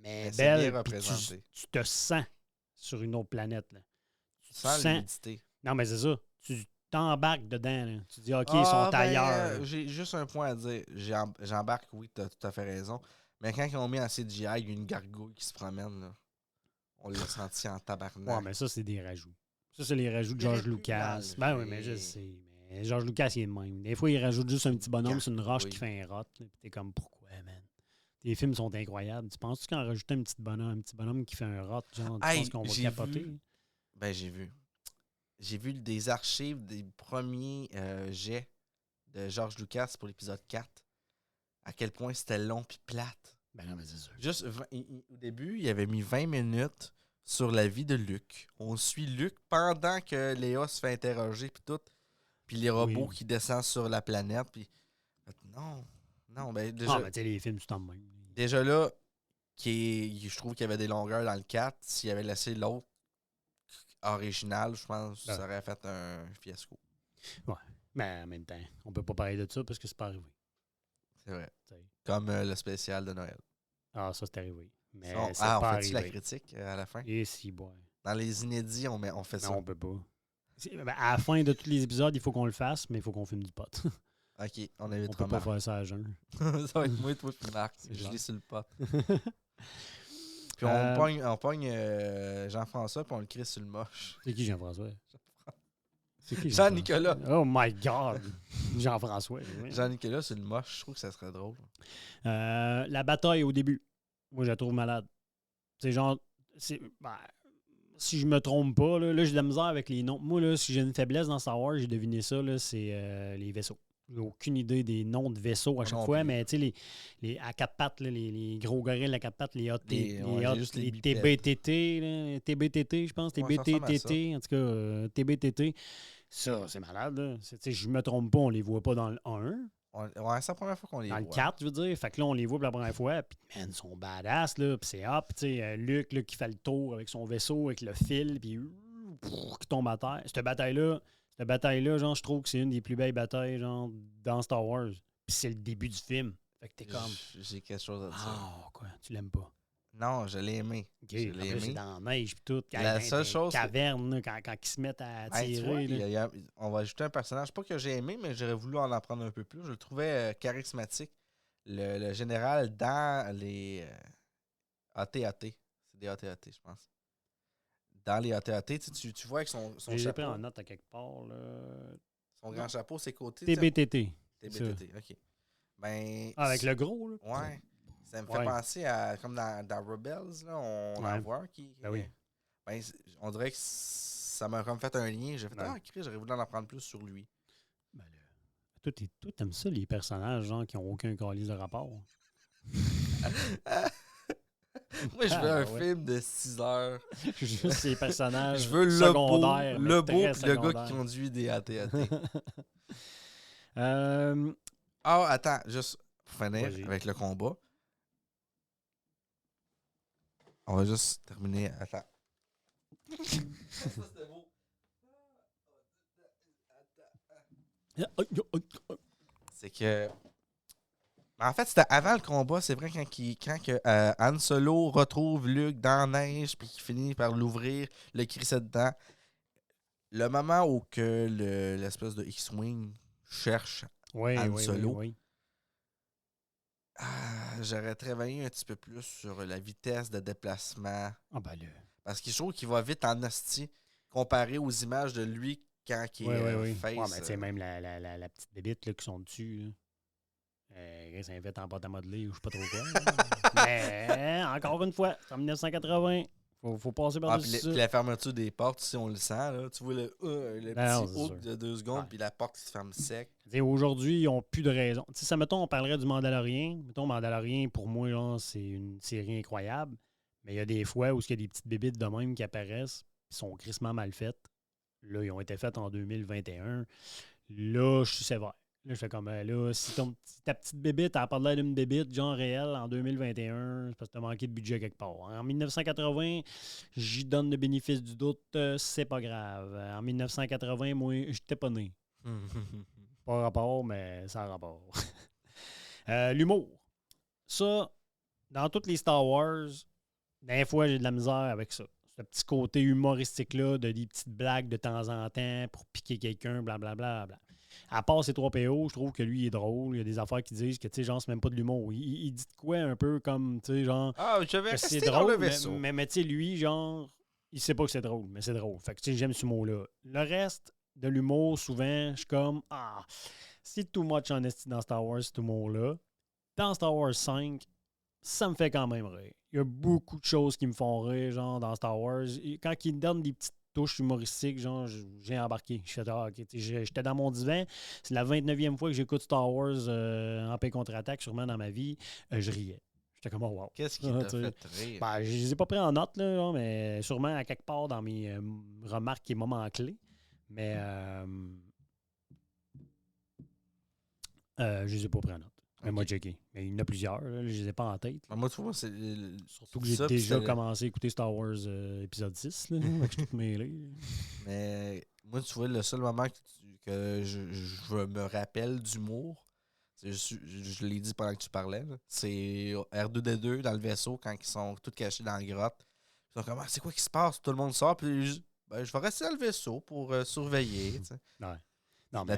mais belle. Bien représenté. Tu te sens sur une autre planète. Là. Tu sens l'humidité. Non, mais c'est ça. Tu t'embarques dedans. Là. Tu dis, OK, ils sont ailleurs. J'ai juste un point à dire. J'embarque, oui, tu as tout à fait raison. Mais quand ils ont mis en CGI, il y a une gargouille qui se promène. Là. On l'a senti en tabarnak. Ouais, mais ça, c'est des rajouts. Ça, c'est les rajouts de George Lucas. Ben oui, mais je sais. Mais George Lucas, il est de même. Des fois, il rajoute juste un petit bonhomme sur une roche qui fait un rot. Puis t'es comme, pourquoi, man? Tes films sont incroyables. Tu penses-tu qu'en rajoutant un petit bonhomme qui fait un rot, genre, tu penses qu'on va capoter? Ben, j'ai vu. J'ai vu des archives des premiers jets de George Lucas pour l'épisode 4. À quel point c'était long puis plate. Ben non, mais c'est sûr. Juste, au début, il avait mis 20 minutes sur la vie de Luke. On suit Luke pendant que Léa se fait interroger puis tout. Puis les robots qui descendent sur la planète. Puis non, ben déjà... Ah, mais tu sais, les films, tu t'en même. Déjà là, je trouve qu'il y avait des longueurs dans le 4. S'il avait laissé l'autre original, je pense que ça aurait fait un fiasco. Ouais, mais en même temps, on peut pas parler de ça parce que c'est pas arrivé. C'est vrai. T'sais. Comme le spécial de Noël. Ah, ça, c'est arrivé. Mais c'est on pas fait-tu arrivé. la critique à la fin? Et si, boy. Dans les inédits, on fait ça. Non, on peut pas. À la fin de tous les épisodes, il faut qu'on le fasse, mais il faut qu'on filme du pot. OK, on évite. On peut pas faire ça à jeun. Ça va être moi et toi puis Marc. Je lis sur le pot. Puis on pogne Jean-François puis on le crie sur le moche. C'est qui Jean-François? C'est qui, Jean-Nicolas. Oh my God! Jean-François. Oui. Jean-Nicolas, c'est le moche. Je trouve que ça serait drôle. La bataille au début, moi, je la trouve malade. C'est genre... si je me trompe pas, là j'ai de la misère avec les noms. Moi, là, si j'ai une faiblesse dans Star Wars, j'ai deviné ça, là, c'est les vaisseaux. J'ai aucune idée des noms de vaisseaux à chaque fois, mais tu sais, les à quatre pattes, là, les gros gorilles à quatre pattes, les TBTT, là, TBTT, je pense, TBTT, en tout cas, TBTT. Ça, c'est malade. Là. Je me trompe pas, on les voit pas dans le 1. Ouais, c'est la première fois qu'on les voit. Dans le 4, je veux dire. Fait que là, on les voit pour la première fois. Puis, man, ils sont badass, là. Puis c'est hop. Tu sais, Luke, là, qui fait le tour avec son vaisseau, avec le fil, puis qui tombe à terre. Cette bataille-là, genre, je trouve que c'est une des plus belles batailles, genre, dans Star Wars. Puis c'est le début du film. Fait que t'es comme... J'ai quelque chose à dire. Ah, quoi? Tu l'aimes pas? Non, je l'ai aimé. Okay, je l'ai aimé. C'est dans la neige, puis tout. La seule chose... Caverne, là, quand ils se mettent à tirer. On va ajouter un personnage, pas que j'ai aimé, mais j'aurais voulu en apprendre un peu plus. Je le trouvais charismatique. Le général dans les AT-AT. C'est des AT-AT, je pense. Dans les AT-AT, tu vois avec son chapeau. J'ai pris en note à quelque part. Là. Son grand chapeau, ses côtés. TBTT. TBTT, OK. Ben, avec le gros, là? Ouais. Ça me fait penser à, comme dans Rebels, là, on en voit un qui... Ben oui. Ben, on dirait que ça m'a comme fait un lien. J'ai fait, Chris, j'aurais voulu en apprendre plus sur lui. Ben là, toi, t'aimes ça, les personnages, genre, qui n'ont aucun calice de rapport? Moi, je veux un film de 6 heures. Juste ces personnages je veux secondaires. Le beau et le gars qui conduit des AT-AT. Attends, juste pour finir avec le combat. On va juste terminer. Attends. Ça, c'était beau. C'est que... En fait, c'était avant le combat. C'est vrai quand Han Solo retrouve Luke dans la neige puis qu'il finit par l'ouvrir, le crisser dedans. Le moment où que l'espèce de X-Wing cherche Han Solo, j'aurais travaillé un petit peu plus sur la vitesse de déplacement. Parce que je trouve qu'il va vite en hostie comparé aux images de lui quand il est face. Ouais, mais tu sais, même la petite bébite là, qui sont dessus. Là. Ça invite en pâte à modeler ou je sais pas trop quoi. Mais encore une fois, c'est en 1980. Faut passer par-dessus ça. Puis la fermeture des portes, si on le sent, là, tu vois le petit hook de 2 secondes, puis la porte qui se ferme sec. Aujourd'hui, ils n'ont plus de raison. Tu sais, ça, mettons, on parlerait du Mandalorian. Mettons, Mandalorian, pour moi, là, c'est une série incroyable. Mais il y a des fois où il y a des petites bébites de même qui apparaissent, qui sont crissement mal faites. Là, ils ont été faites en 2021. Là, je suis sévère. Là, je fais comme, là, si ta petite bébite, elle a pas l'air d'une bébite, genre réelle, en 2021, c'est parce que t'as manqué de budget quelque part. En 1980, j'y donne le bénéfice du doute, c'est pas grave. En 1980, moi, j'étais pas né. Pas rapport, mais ça a rapport. L'humour. Ça, dans toutes les Star Wars, des fois, j'ai de la misère avec ça. Ce petit côté humoristique-là, de des petites blagues de temps en temps pour piquer quelqu'un, blablabla. À part ces 3PO, je trouve que lui, il est drôle. Il y a des affaires qui disent que, tu sais, genre, c'est même pas de l'humour. Il dit de quoi un peu comme, tu sais, genre... je vais rester c'est dans drôle, le vaisseau. Mais tu sais, lui, genre, il sait pas que c'est drôle, mais c'est drôle. Fait que, tu sais, j'aime ce mot-là. Le reste de l'humour, souvent, je suis comme, c'est too much en esti dans Star Wars, ce mot-là. Dans Star Wars 5, ça me fait quand même rire. Il y a beaucoup de choses qui me font rire, genre, dans Star Wars. Et quand ils me donnent des petites touches humoristiques, genre, j'ai embarqué. Je fais, OK, j'étais dans mon divan. C'est la 29e fois que j'écoute Star Wars en paix contre-attaque, sûrement dans ma vie. Je riais. J'étais comme, wow. Qu'est-ce qui t'a fait rire? Ben, je les ai pas pris en note, là, genre, mais sûrement à quelque part dans mes remarques et moments clés. Mais je les ai pas pris en note. Mais moi, checké. Mais il y en a plusieurs, là, je les ai pas en tête. Moi, tu vois, c'est... Surtout que j'ai déjà commencé à écouter Star Wars épisode 6, là, je suis tout mêlé. Mais moi, tu vois, le seul moment que je me rappelle d'humour, je l'ai dit pendant que tu parlais, là, c'est R2-D2 dans le vaisseau quand ils sont tous cachés dans la grotte. Ils sont comme, c'est quoi qui se passe? Tout le monde sort, puis je vais rester dans le vaisseau pour surveiller. Ouais.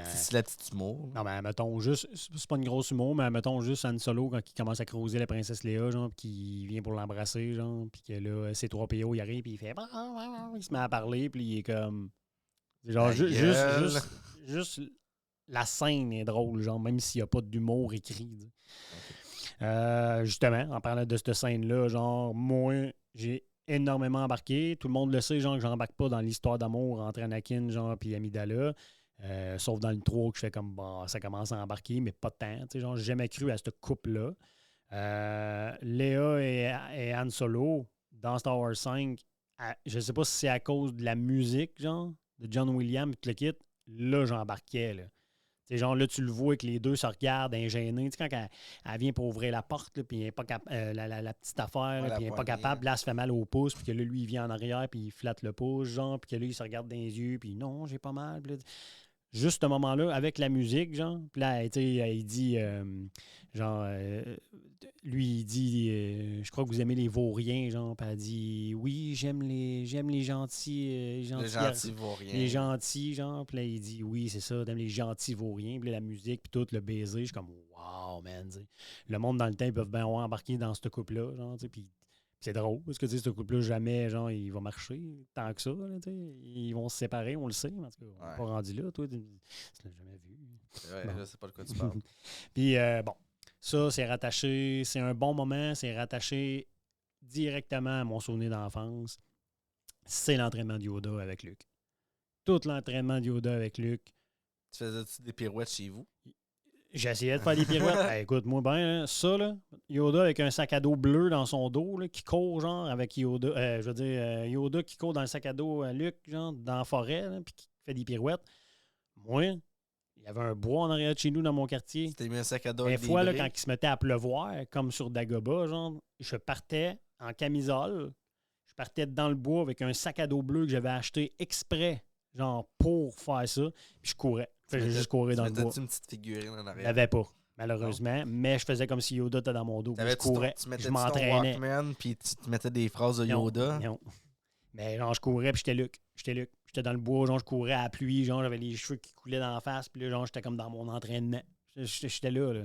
C'est la petite humour. Non, mais mettons juste, c'est pas une grosse humour, mais mettons juste Han Solo quand il commence à creuser la princesse Léa, genre, puis qu'il vient pour l'embrasser, genre, puis que là, C3PO, il arrive, puis il fait, il se met à parler, puis il est comme, Genre, Ta gueule. juste la scène est drôle, genre, même s'il n'y a pas d'humour écrit. Justement, en parlant de cette scène-là, genre, moi, j'ai énormément embarqué. Tout le monde le sait, genre, que j'embarque pas dans l'histoire d'amour entre Anakin, genre, puis Amidala. Sauf dans le 3 que je fais comme, bon, ça commence à embarquer, mais pas tant. Tu sais, genre, j'ai jamais cru à ce couple-là. Léa et Han Solo, dans Star Wars 5, je sais pas si c'est à cause de la musique, genre, de John Williams, tout le kit. Là, j'embarquais, là. Tu sais, genre, là, tu le vois que les deux se regardent, ingénés. Tu sais, quand elle vient pour ouvrir la porte, là, puis elle est pas la petite affaire, là, la puis elle n'est pas poignée. capable, là, elle se fait mal au pouce, puis que là, lui, il vient en arrière, puis il flatte le pouce, genre, puis que là, il se regarde dans les yeux, puis non, j'ai pas mal. Puis là, juste ce moment-là, avec la musique, genre, puis là, tu sais, il dit, genre, lui, il dit, je crois que vous aimez les vauriens, genre, puis elle dit, oui, j'aime les gentils, Le gentils gentil vaurien. les gentils, genre. Puis là, il dit, oui, c'est ça, t'aimes les gentils vauriens. Puis là, la musique, puis tout, le baiser. Je suis comme, wow, man. T'sais. Le monde dans le temps, ils peuvent bien embarquer dans ce couple-là, genre, tu sais. Puis c'est drôle, parce que, tu sais, ce couple-là, jamais, genre, il va marcher tant que ça, là, tu sais. Ils vont se séparer, on le sait, mais en tout cas, on n'est pas rendu là, toi. Tu l'as jamais vu. Ouais, Bon. je sais pas de quoi tu parles. Puis, bon, ça, c'est rattaché, c'est un bon moment, c'est rattaché directement à mon souvenir d'enfance. C'est l'entraînement de Yoda avec Luke. Tout l'entraînement de Yoda avec Luke. Tu faisais-tu des pirouettes chez vous? J'essayais de faire des pirouettes. Écoute, moi, ben, ça, là, Yoda avec un sac à dos bleu dans son dos, là, qui court, genre, avec Yoda. Je veux dire, Yoda qui court dans le sac à dos à Luke, genre, dans la forêt, là, puis qui fait des pirouettes. Moi, il y avait un bois en arrière de chez nous dans mon quartier. C'était mis un sac à dos Des avec des fois, là, briques. quand il se mettait à pleuvoir, comme sur Dagobah, genre, je partais en camisole. Je partais dans le bois avec un sac à dos bleu que j'avais acheté exprès, genre, pour faire ça. Puis je courais. Je faisais juste courir dans le bois. Tu mettais une petite figurine en Je arrière? l'avais pas, malheureusement. Mais je faisais comme si Yoda était dans mon dos. Je courais. Tu mettais Je ton m'entraînais. Walkman, puis tu te mettais des phrases de Non, Yoda. non. Mais genre, je courais, puis j'étais Luc. J'étais dans le bois, genre, je courais à la pluie, genre, j'avais les cheveux qui coulaient dans la face, puis là, genre, j'étais comme dans mon entraînement. J'étais là, là.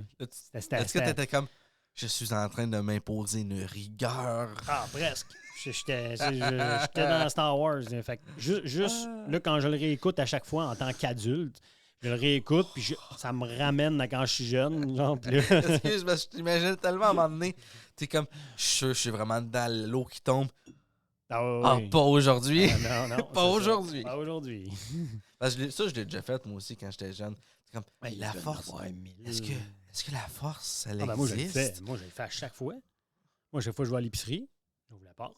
Est-ce que tu étais comme, je suis en train de m'imposer une rigueur? Ah, presque. J'étais dans Star Wars. Fait que juste là, quand je le réécoute à chaque fois en tant qu'adulte, je le réécoute, puis ça me ramène à quand je suis jeune. Genre, puis là, Excuse, parce que je t'imagine tellement à un moment donné, t'es comme, je suis vraiment dans l'eau qui tombe. ah, oui. Pas aujourd'hui. Ah, non, Pas c'est aujourd'hui. ça. Pas aujourd'hui. Parce que ça, je l'ai déjà fait moi aussi quand j'étais jeune. C'est comme, la Il force. doit en avoir 1000. Est-ce que la force, elle Moi, je le fais. existe? Moi, je le fais à chaque fois. Moi, chaque fois que je vais à l'épicerie, j'ouvre la porte.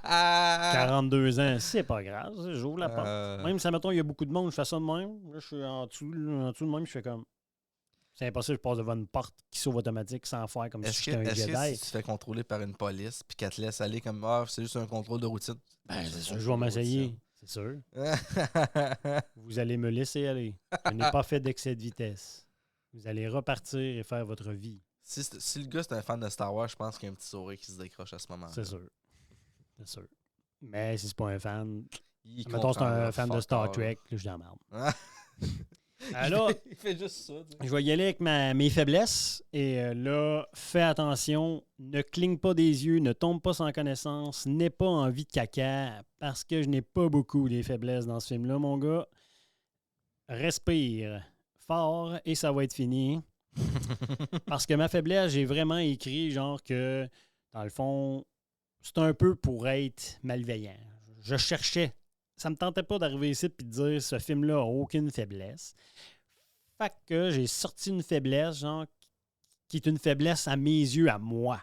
42 ans, c'est pas grave. J'ouvre la porte. Même si, mettons, il y a beaucoup de monde, je fais ça de même. Là, je suis en dessous de même, je fais comme. C'est impossible, je passe devant une porte qui s'ouvre automatique sans faire comme si j'étais un Est-ce que Jedi. si tu te fais contrôler par une police puis qu'elle te laisse aller comme c'est juste un contrôle de routine? Ben, c'est sûr, je vais m'essayer. C'est sûr. Vous allez me laisser aller. Je n'ai pas fait d'excès de vitesse. Vous allez repartir et faire votre vie. Si le gars c'est un fan de Star Wars, je pense qu'il y a un petit sourire qui se décroche à ce moment-là. C'est sûr. C'est sûr. Mais si c'est pas un fan, Il mettons c'est un comprendra fan de fuck Star all. Trek, là, je suis dans la merde. Ah. Alors, Il fait juste ça. tu sais. je vais y aller avec mes faiblesses. Et là, fais attention. Ne cligne pas des yeux. Ne tombe pas sans connaissance. N'aie pas envie de caca. Parce que je n'ai pas beaucoup des faiblesses dans ce film-là, mon gars. Respire fort et ça va être fini. Parce que ma faiblesse, j'ai vraiment écrit genre que, dans le fond, c'est un peu pour être malveillant. Je cherchais. Ça me tentait pas d'arriver ici et de dire ce film-là n'a aucune faiblesse. Fait que j'ai sorti une faiblesse, genre, qui est une faiblesse à mes yeux, à moi.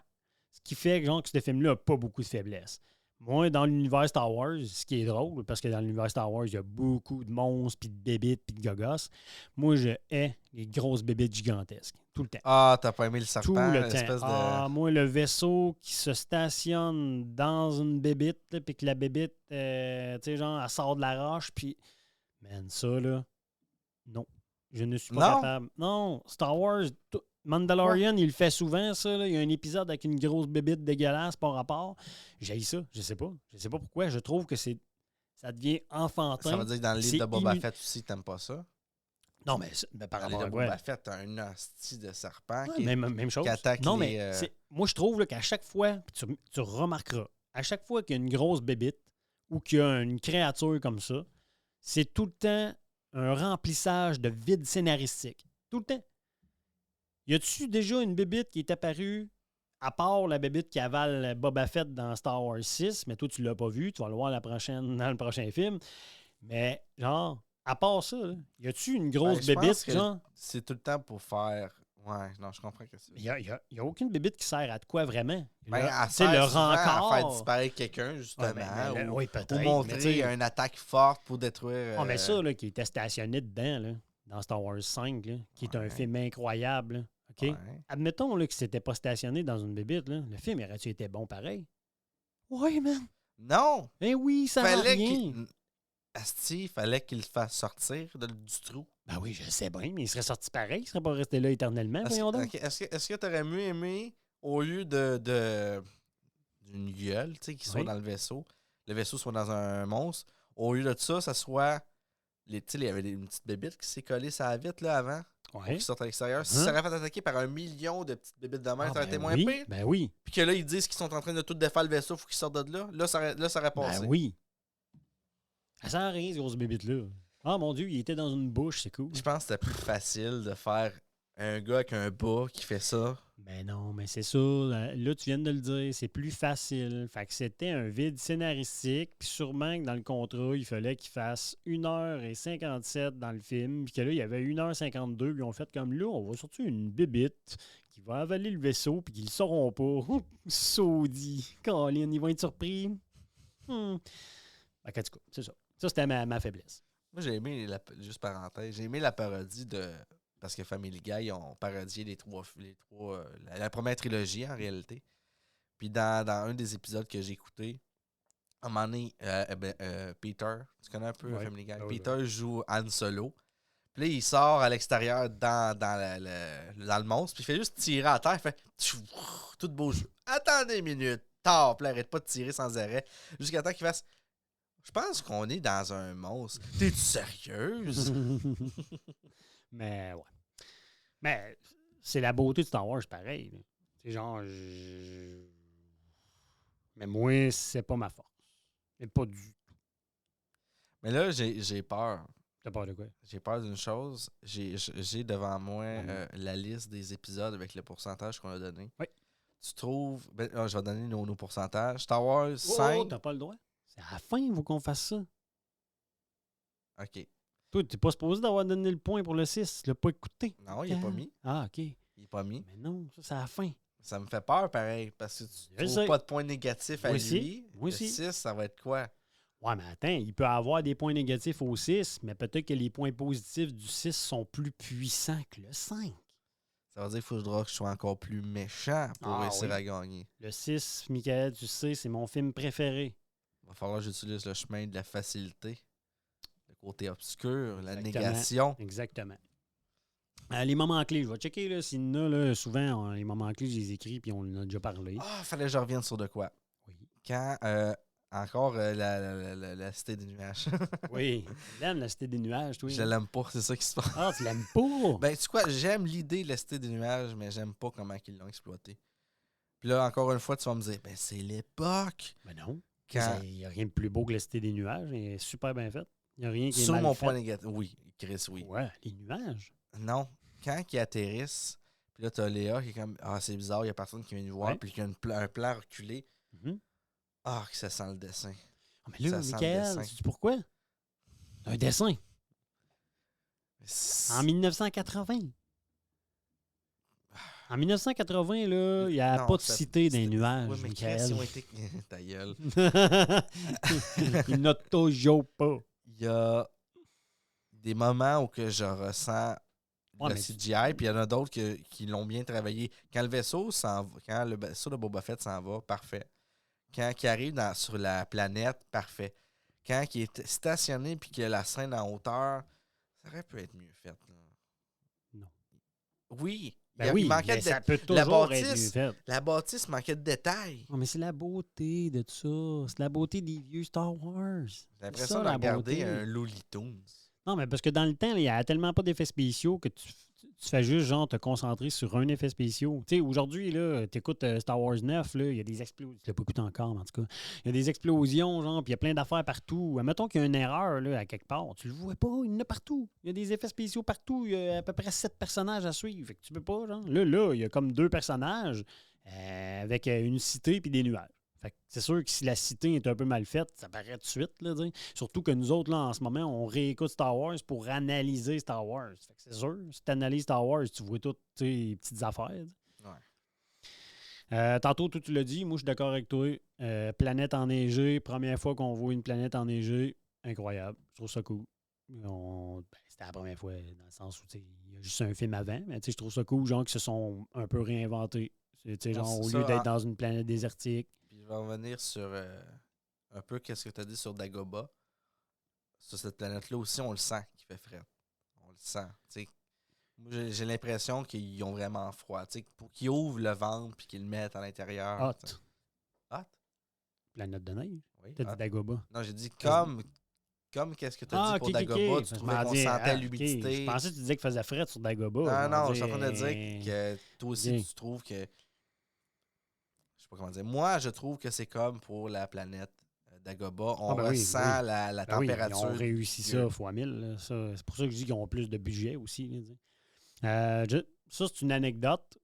Ce qui fait genre, que ce film-là n'a pas beaucoup de faiblesse. Moi, dans l'univers Star Wars, ce qui est drôle, parce que dans l'univers Star Wars, il y a beaucoup de monstres, puis de bébites, puis de gogos. Moi, je hais les grosses bébites gigantesques. Tout le temps. Ah, t'as pas aimé le serpent, Tout le l'espèce temps. de... Ah, moi, le vaisseau qui se stationne dans une bébite, là, puis que la bébite, tu sais, genre, elle sort de la roche, puis... Man, ça, là... Non. Je ne suis pas Non? capable. Non, Star Wars... Mandalorian, il le fait souvent, ça. Là. Il y a un épisode avec une grosse bébite dégueulasse par rapport. J'haïs ça. Je sais pas. Je sais pas pourquoi. Je trouve que ça devient enfantin. Ça veut dire que dans le C'est livre de Boba Fett aussi, t'aimes pas ça? Non, mais par Dans le rapport livre à de quoi? Boba Fett, t'as un hostie de serpent Ouais, qui même chose. qui attaque non, les, mais moi, je trouve là, qu'à chaque fois, puis tu remarqueras, à chaque fois qu'il y a une grosse bébite ou qu'il y a une créature comme ça, c'est tout le temps un remplissage de vide scénaristique. Tout le temps. Y a-tu déjà une bébite qui est apparue, à part la bébite qui avale Boba Fett dans Star Wars 6, mais toi, tu l'as pas vu, tu vas le voir dans le prochain film. Mais, genre, à part ça, là, y a-tu une grosse je pense bébite, que genre? c'est tout le temps pour faire. Ouais, non, je comprends que c'est. Il n'y a aucune bébite qui sert à de quoi vraiment. Ben, Là, elle tu sais, sert le souvent à faire rencard. disparaître quelqu'un, justement. Ben, ou, oui, ou peut-être. mais tu montrer sais, une attaque forte pour détruire. Ah, mais ça, là, qui était stationné dedans, là, dans Star Wars 5, là, qui est un Ouais. film incroyable. Là, OK? Ouais. Admettons là, que c'était pas stationné dans une bébite. Là, le film aurait-tu été bon pareil? Oui, man. Non! Eh oui, ça va Fallait rien. qu'il. Asti, fallait qu'il le fasse sortir du trou. Ben oui, je sais bien, mais il serait sorti pareil. Il serait pas resté là éternellement, voyons donc. Est-ce que tu aurais mieux aimé, au lieu d'une gueule, tu sais, qui soit Oui. dans le vaisseau soit dans un monstre, au lieu de ça soit. Tu sais, il y avait une petite bébite qui s'est collée sur la vitre là, avant, pour Ouais. qu'ils sortent à l'extérieur. Si Hein? ça aurait fait attaquer par 1 million de petites bébites de mer, Ah, ça aurait été ben moins oui, pire. ben oui, Puis que là, ils disent qu'ils sont en train de tout défaire le vaisseau, il faut qu'ils sortent de là. Là, ça aurait passé. ben oui. Ça sert à rien, ces grosses bébites-là. Ah, mon Dieu, il était dans une bouche, c'est cool. Je pense que c'était plus facile de faire un gars avec un bas qui fait ça. Ben non, mais c'est ça. Là, tu viens de le dire, c'est plus facile. Fait que c'était un vide scénaristique. Puis sûrement que dans le contrat, il fallait qu'il fasse 1h57 dans le film. Puis que là, il y avait 1h52. Puis ils ont fait comme là, on va sortir une bébite qui va avaler le vaisseau. Puis qu'ils le sauront pas. Saudi. Colin, ils vont être surpris. Fait que, en tout cas, c'est ça. Ça, c'était ma faiblesse. Moi, j'ai aimé, juste parenthèse, j'ai aimé la parodie de. Parce que Family Guy, ils ont parodié la première trilogie en réalité. Puis dans un des épisodes que j'ai écouté, à un moment donné, Peter, tu connais un peu Ouais. Family Guy? Ah oui, Peter joue Han Solo. Puis là, il sort à l'extérieur dans le monstre, puis il fait juste tirer à terre, il fait tout beau jeu. Attendez une minute, tard, puis là, arrête pas de tirer sans arrêt, jusqu'à temps qu'il fasse. Je pense qu'on est dans un monstre. T'es-tu sérieuse? Mais ouais. Mais c'est la beauté de Star Wars, pareil. Là. C'est genre. Mais moi, c'est pas ma force. Mais pas du tout. Mais là, j'ai peur. T'as peur de quoi? J'ai peur d'une chose. J'ai devant moi la liste des épisodes avec le pourcentage qu'on a donné. Oui. Tu trouves. Je vais donner nos pourcentages. Star Wars Oh, 5. t'as pas le droit. C'est à la fin, il faut qu'on fasse ça. OK. Toi, t'es pas supposé d'avoir donné le point pour le 6. Tu l'as pas écouté. Non, il n'est pas mis. Ah, OK. Il n'est pas mis. Mais non, ça, c'est à la fin. Ça me fait peur, pareil, parce que tu Je trouves sais. pas de points négatifs à Moi aussi. lui. Moi Le aussi. 6, ça va être quoi? Ouais, mais attends, il peut avoir des points négatifs au 6, mais peut-être que les points positifs du 6 sont plus puissants que le 5. Ça veut dire qu'il faudra que je sois encore plus méchant pour Ah, réussir oui. à gagner. Le 6, Michael, tu sais, c'est mon film préféré. Il va falloir que j'utilise le chemin de la facilité, le côté obscur, la Exactement. négation. Exactement. Les moments clés, je vais checker là, s'il y en a, là, souvent, les moments clés, je les écris puis on en a déjà parlé. Ah, fallait que je revienne sur de quoi? Oui. Quand, encore, la cité des nuages. Oui. L'aime, la cité des nuages, toi. Je l'aime pas, c'est ça qui se passe. Ah, tu l'aimes pas? Ben, tu sais quoi, j'aime l'idée de la cité des nuages, mais j'aime pas comment ils l'ont exploité. Puis là, encore une fois, tu vas me dire, ben, c'est l'époque. Ben non. Quand, Il n'y a rien de plus beau que la cité des nuages. Elle est super bien faite. Il n'y a rien qui est sur mal mon fait. point négatif, oui, Chris, oui. Ouais, les nuages. Non, quand ils atterrissent, puis là, t'as Léa qui est comme, ah, c'est bizarre, il y a personne qui vient nous voir, Ouais. puis qu'il y a un plan reculé. Mhm. Ah, que ça sent le dessin. Ah, mais là, Ça sent le Michael, dessin. sais-tu pourquoi? Un dessin. En 1980. En 1980, là, il n'y a Non, pas de ça- cité dans les c'était- nuages, Ouais, mais Michael. Chris, ils ont été. Ta gueule. Il n'a toujours pas. Il y a des moments où que je ressens Ouais, le mais CGI, puis il y en a d'autres qui l'ont bien travaillé. Quand le vaisseau s'en va, quand le vaisseau de Boba Fett s'en va, parfait. Quand il arrive sur la planète, parfait. Quand il est stationné puis qu'il y a la scène en hauteur, ça aurait pu être mieux fait. Là. Non. Oui. Ben oui, il manquait mais de ça peut la toujours être bâtisse. mieux fait. La bâtisse manquait de détails. Non, mais c'est la beauté de tout ça. C'est la beauté des vieux Star Wars. J'ai C'est l'impression ça, de la regarder beauté. un Looney Tunes. Non, mais parce que dans le temps, il n'y a tellement pas d'effets spéciaux que tu tu fais juste, genre, te concentrer sur un effet spécial. Tu sais, aujourd'hui, là, t'écoutes Star Wars 9, là, il y a des explosions. Tu l'as pas écouté encore, mais en tout cas. Il y a des explosions, genre, puis il y a plein d'affaires partout. Mettons qu'il y a une erreur, là, à quelque part. Tu le vois pas, il y en a partout. Il y a des effets spéciaux partout. Il y a à peu près 7 personnages à suivre. Fait que tu peux pas, genre. Là, il y a comme 2 personnages avec une cité puis des nuages. Fait que c'est sûr que si la cité est un peu mal faite, ça paraît tout de suite. Là, t'sais. Surtout que nous autres, là, en ce moment, on réécoute Star Wars pour analyser Star Wars. Fait que c'est sûr, si tu analyses Star Wars, tu vois toutes les petites affaires. Ouais. Tantôt, tu l'as dit, moi je suis d'accord avec toi. Planète enneigée, première fois qu'on voit une planète enneigée, incroyable. Je trouve ça cool. C'était la première fois, dans le sens où il y a juste un film avant, mais je trouve ça cool, genre, qu'ils se sont un peu réinventés. Genre, au lieu d'être dans une planète désertique. Puis je vais revenir sur un peu qu'est-ce que tu as dit sur Dagobah. Sur cette planète-là aussi, on le sent qu'il fait frais. On le sent. Moi, j'ai l'impression qu'ils ont vraiment froid. Pour qu'ils ouvrent le ventre et qu'ils le mettent à l'intérieur. Hot. Planète de neige? Oui. T'as dit Dagobah. Non, j'ai dit comme qu'est-ce que tu as dit pour Dagobah, tu trouvais qu'on sentait l'humidité. Je pensais que tu disais qu'il faisait frais sur Dagobah. Non, je suis en train de dire que toi aussi, tu trouves que... Je sais pas comment dire. Moi, je trouve que c'est comme pour la planète Dagobah. On ressent la température. Ils ont réussi ça fois 1000. C'est pour ça que je dis qu'ils ont plus de budget aussi. Ça, c'est une anecdote.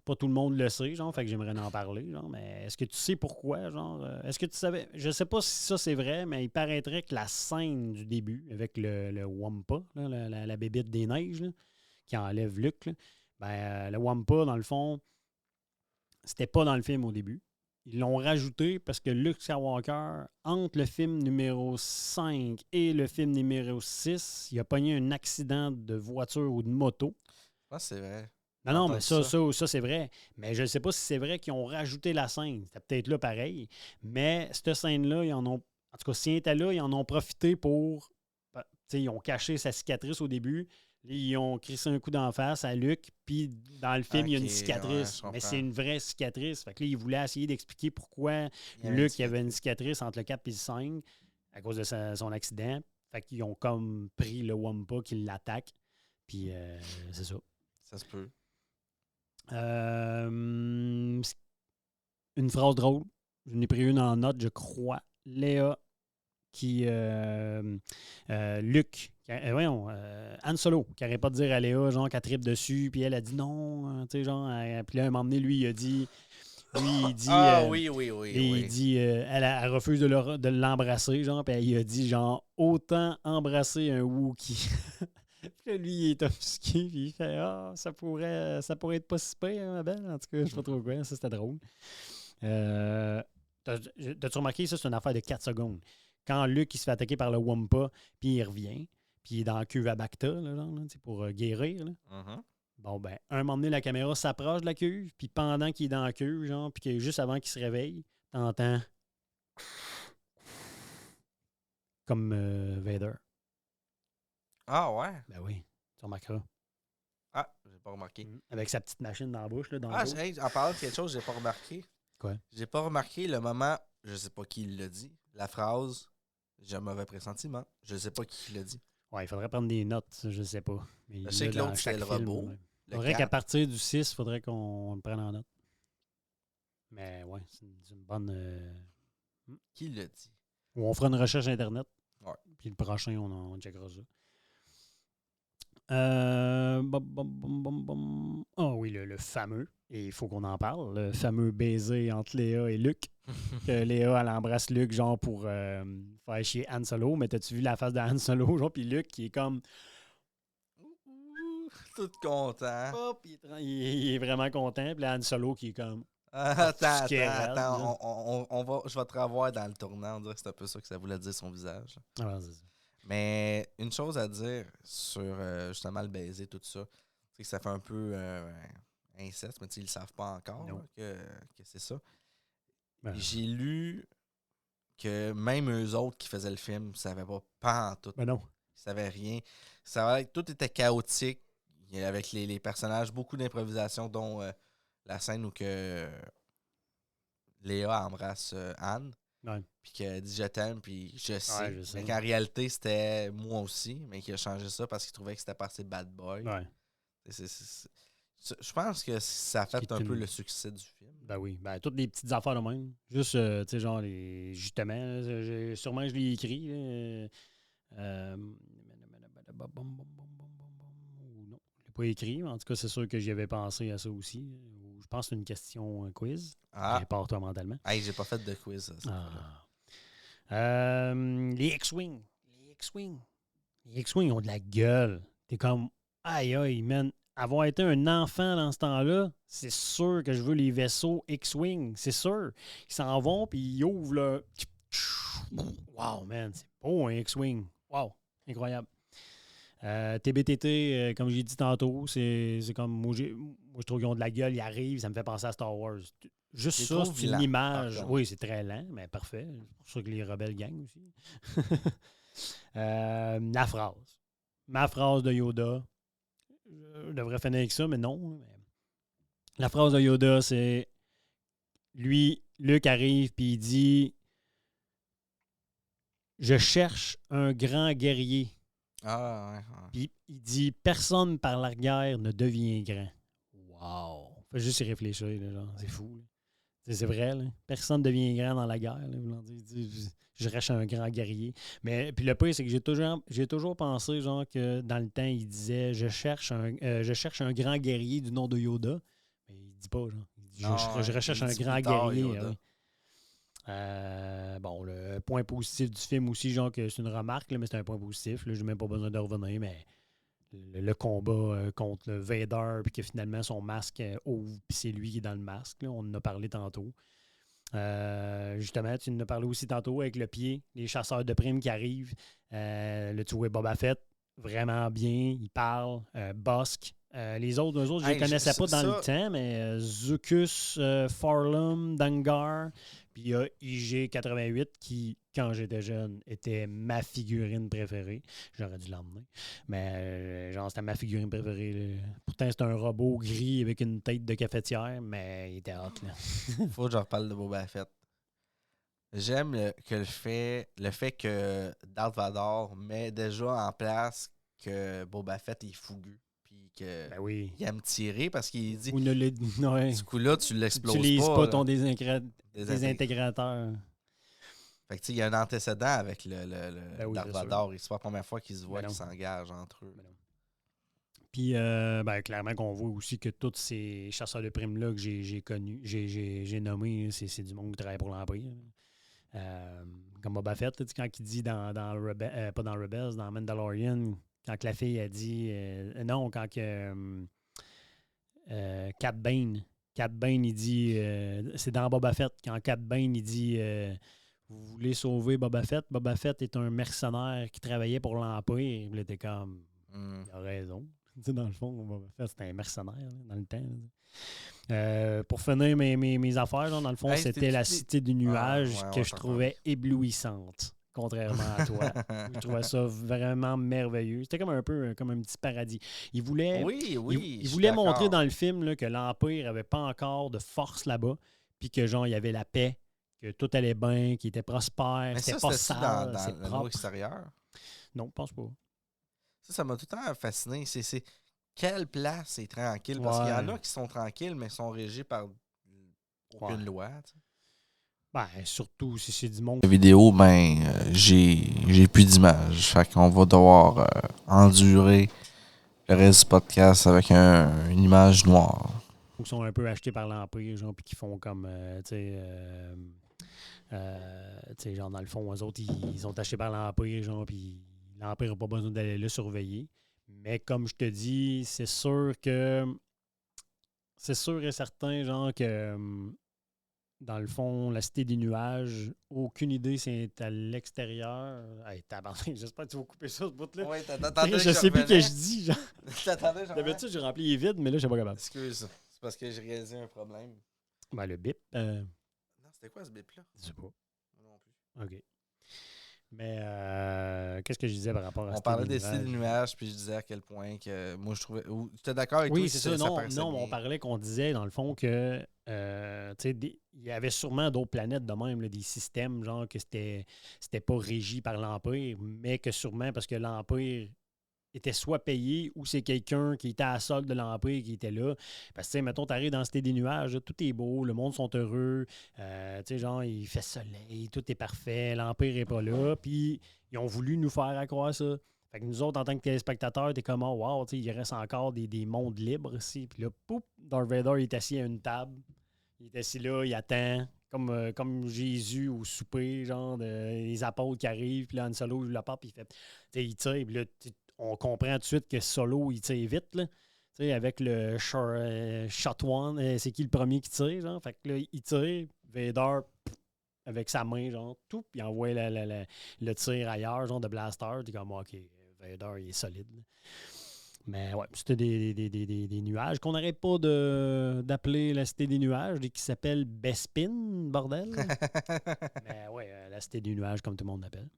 Pas tout le monde le sait, genre, fait que j'aimerais en parler. Genre, mais est-ce que tu sais pourquoi? Genre, est-ce que tu savais? Je sais pas si ça c'est vrai, mais il paraîtrait que la scène du début, avec le Wampa, là, la bébite des neiges, là, qui enlève Luke, là, le Wampa, dans le fond, c'était pas dans le film au début. Ils l'ont rajouté parce que Luke Skywalker, entre le film numéro 5 et le film numéro 6, il a pogné un accident de voiture ou de moto. Ah, c'est vrai. Non, mais ça c'est vrai. Mais je ne sais pas si c'est vrai qu'ils ont rajouté la scène. C'était peut-être là pareil. Mais cette scène-là, ils en ont. En tout cas, s'ils étaient là, ils en ont profité pour. Ils ont caché sa cicatrice au début. Ils ont crissé un coup d'en face à Luke. Puis dans le film, il y a une cicatrice. Mais c'est une vraie cicatrice. Fait que là, ils voulaient essayer d'expliquer pourquoi Luke avait une cicatrice entre le 4 et le 5 à cause de son accident. Fait qu'ils ont comme pris le Wampa qui l'attaque. Puis c'est ça. Ça se peut. Une phrase drôle. Je n'ai pris une en note, je crois. Léa qui... Luc. Han Solo, qui n'arrête pas de dire à Léa, genre, qu'elle tripe dessus, puis elle a dit non, tu sais, genre... puis là, à un moment donné, lui, il dit... il dit... oui. Il dit... elle refuse de l'embrasser, genre, puis il a dit, genre, autant embrasser un Wookiee. Puis là, lui, il est obscuré, puis il fait ça pourrait être pas si pire, ma belle. En tout cas, je sais pas trop quoi. Ça, c'était drôle. T'as-tu remarqué, ça, c'est une affaire de 4 secondes. Quand Luke, il se fait attaquer par le Wampa, puis il revient, puis il est dans la cuve à Bacta, là, genre, là, pour guérir. Là. Mm-hmm. Bon, ben, un moment donné, la caméra s'approche de la cuve, puis pendant qu'il est dans la cuve, genre, puis juste avant qu'il se réveille, t'entends comme Vader. Ah ouais? Ben oui, tu remarqueras. Ah, j'ai pas remarqué. Avec sa petite machine dans la bouche. Là, En parlant de quelque chose, j'ai pas remarqué. Quoi? J'ai pas remarqué le moment, je sais pas qui l'a dit, la phrase « J'ai un mauvais pressentiment ». Je sais pas qui l'a dit. Ouais, il faudrait prendre des notes, je sais pas. Mais je sais que l'autre, c'est le robot. Il faudrait qu'à partir du 6, il faudrait qu'on le prenne en note. Mais ouais, c'est une bonne... Qui l'a dit? Ou on fera une recherche Internet. Ouais. Puis le prochain, on checkera ça. Oui, le fameux, et il faut qu'on en parle, le fameux baiser entre Léa et Luke. Que Léa, elle embrasse Luke, genre, pour faire chier Han Solo. Mais t'as-tu vu la face de Han Solo, genre, puis Luke qui est comme... Tout content. Oh, il est vraiment content. Puis là, Han Solo qui est comme... Attends. Je vais te revoir dans le tournant. On dirait que c'est un peu ça que ça voulait dire son visage. Ah, c'est ça. Mais une chose à dire sur justement le baiser, tout ça, c'est que ça fait un peu inceste, mais ils ne le savent pas encore là, que c'est ça. Ben. J'ai lu que même eux autres qui faisaient le film ne savaient pas en tout. Ben non. Ils ne savaient rien. Tout était chaotique avec les personnages, beaucoup d'improvisation, dont la scène où que Léa embrasse Anne. Ouais. Puis qu'elle dit je t'aime, puis je sais. Je sais. Mais qu'en réalité, c'était moi aussi, mais qu'il a changé ça parce qu'il trouvait que c'était pas assez bad boy. Ouais. Je pense que ça a Ce qui fait est un peu une- le succès du film. Ben oui, ben toutes les petites affaires de même. Juste, tu sais, genre, justement, là, sûrement je l'ai écrit. Là, ou non, je l'ai pas écrit, mais en tout cas, c'est sûr que j'y avais pensé à ça aussi. Ou je pense que c'est une question quiz. Ah, Prépare-toi mentalement. hey, j'ai pas fait de quiz. Cette fois-là. Les X-Wing. Les X-Wing. Les X-Wing ont de la gueule. T'es comme, aïe, aïe, man. Avoir été un enfant dans ce temps-là, c'est sûr que je veux les vaisseaux X-Wing. C'est sûr. Ils s'en vont, puis ils ouvrent le. Wow, man. C'est beau, un X-Wing. Wow. Incroyable. TBTT, comme j'ai dit tantôt, c'est comme. Moi, je trouve qu'ils ont de la gueule. Ils arrivent, ça me fait penser à Star Wars. Juste C'est ça, trop c'est une lent, image. par contre. Oui, c'est très lent, mais parfait. C'est pour ça que les rebelles gagnent aussi. La phrase. Ma phrase de Yoda. Je devrais finir avec ça, mais non. Mais la phrase de Yoda, c'est lui, Luke arrive puis il dit je cherche un grand guerrier. Ah, ouais. Puis il dit personne par la guerre ne devient grand. Wow. Faut juste y réfléchir, là, genre. C'est fou. Là. C'est vrai, là. Personne ne devient grand dans la guerre. Là. Je cherche un grand guerrier. Mais puis le pire, c'est que j'ai toujours pensé genre que dans le temps, il disait je cherche un grand guerrier du nom de Yoda. Mais il dit pas, genre. Il dit, Non, je recherche il un dit grand plus tard, guerrier. Yoda. Oui. Bon, le point positif du film aussi, genre que c'est une remarque, là, mais c'est un point positif. Là, j'ai même pas besoin de revenir, mais le combat contre le Vader, puis que finalement son masque ouvre, puis c'est lui qui est dans le masque. Là, on en a parlé tantôt. Justement, tu en as parlé aussi tantôt avec le pied, les chasseurs de primes qui arrivent. Là, tu vois Boba Fett, vraiment bien, il parle. Bossk. Les autres, eux autres, je ne les connaissais pas dans le temps, mais Zucus, Farlum, Dangar, puis il y a IG-88 qui, quand j'étais jeune, était ma figurine préférée. J'aurais dû l'emmener. Mais genre, c'était ma figurine préférée. Là. Pourtant, c'était un robot gris avec une tête de cafetière, mais il était hot, là. Faut que je reparle de Boba Fett. J'aime le fait que Darth Vader met déjà en place que Boba Fett est fougueux. Puis que Ben oui. il aime tirer parce qu'il dit Ou ne le... ouais. du coup-là, tu Tu l'exploses n'utilises pas. pas là. ton Désintégr- désintégrateur. Fait que tu sais, il y a un antécédent avec le Ben oui, Darth c'est Vader. Et c'est pas la première fois qu'ils se voient Ben qu'ils non. s'engagent entre eux. Ben non. Puis, clairement qu'on voit aussi que tous ces chasseurs de primes-là que j'ai connus, j'ai nommés, c'est du monde qui travaille pour l'Empire. Comme Boba Fett, tu sais, quand il dit pas dans Rebels, dans Mandalorian, quand la fille a dit... non, quand que... Cat Bane, il dit... c'est dans Boba Fett, quand Cat Bane, il dit... vous voulez sauver Boba Fett? Boba Fett est un mercenaire qui travaillait pour l'Empire. Il était comme... Il a raison. Tu sais, dans le fond, Boba Fett, c'était un mercenaire là, dans le temps. Pour finir mes affaires, là, dans le fond, Hey, c'était la cité du nuage ouais, que ouais, je je trouvais éblouissante, contrairement à toi. Je trouvais ça vraiment merveilleux. C'était comme un peu comme un petit paradis. Il voulait, Oui, il voulait montrer dans le film là, que l'Empire n'avait pas encore de force là-bas, puis que genre il y avait la paix, que tout allait bien, qu'il était prospère, Mais c'était ça, pas c'était-tu sale, dans c'est le propre. extérieur? Non, je pense pas. Ça m'a tout le temps fasciné. C'est quelle place est tranquille? Parce qu'il y en Ouais. a qui sont tranquilles, mais sont régis par aucune Ouais. loi. Tu sais. Ben, surtout si c'est du monde. La vidéo, j'ai plus d'images. Fait qu'on va devoir endurer le reste du podcast avec une image noire. Qui sont un peu achetés par l'Empire, genre, puis qui font comme, tu sais, genre, dans le fond, eux autres, ils sont achetés par l'Empire, genre, puis l'Empire n'a pas besoin d'aller le surveiller. Mais comme je te dis, c'est sûr et certain, genre, que dans le fond, la cité des nuages, aucune idée, c'est à l'extérieur. Hey, tabarnak, j'espère que tu vas couper ça, ce bout-là. Ouais, Je sais plus ce que je dis, genre. T'attendais, D'habitude, j'ai rempli les vides, mais là, je suis pas capable. Excuse, c'est parce que j'ai réalisé un problème. Ben, le bip, Non, c'était quoi ce bip-là? je sais pas. Non plus. OK. Mais qu'est-ce que je disais par rapport à On parlait des styles de nuages, puis je disais à quel point que moi je trouvais. Tu étais d'accord avec toi? Oui, c'est ça. Non, paraissait on bien. parlait qu'on disait, dans le fond, que tu sais, il y avait sûrement d'autres planètes de même, là, des systèmes, genre que c'était pas régi par l'Empire, mais que sûrement parce que l'Empire était soit payé ou c'est quelqu'un qui était à la solde de l'Empire qui était là. Parce que, tu sais, mettons, t'arrives dans Cité des nuages, là, tout est beau, le monde sont heureux, tu sais, genre, il fait soleil, tout est parfait, l'Empire est pas là, puis ils ont voulu nous faire accroire ça. Fait que nous autres, en tant que téléspectateurs, t'es comme, oh, wow, tu sais, il reste encore des mondes libres ici. Puis là, poup, Darth Vader, il est assis à une table, il est assis là, il attend, comme Jésus au souper, genre, les apôtres qui arrivent, puis là, Han Solo, il la porte, puis il fait, tu sais, il tire, puis là, on comprend tout de suite que Solo, il tire vite, là. Tu sais, avec le shot one, c'est qui le premier qui tire, genre? Fait que là, il tire, Vader, avec sa main, genre, tout, puis il envoie le tir ailleurs, genre, de blaster. T'es comme, OK, Vader, il est solide. Là. Mais ouais, c'était des nuages qu'on n'arrête pas d'appeler la Cité des nuages, qui s'appelle Bespin, bordel. Mais ouais, la Cité des nuages, comme tout le monde l'appelle.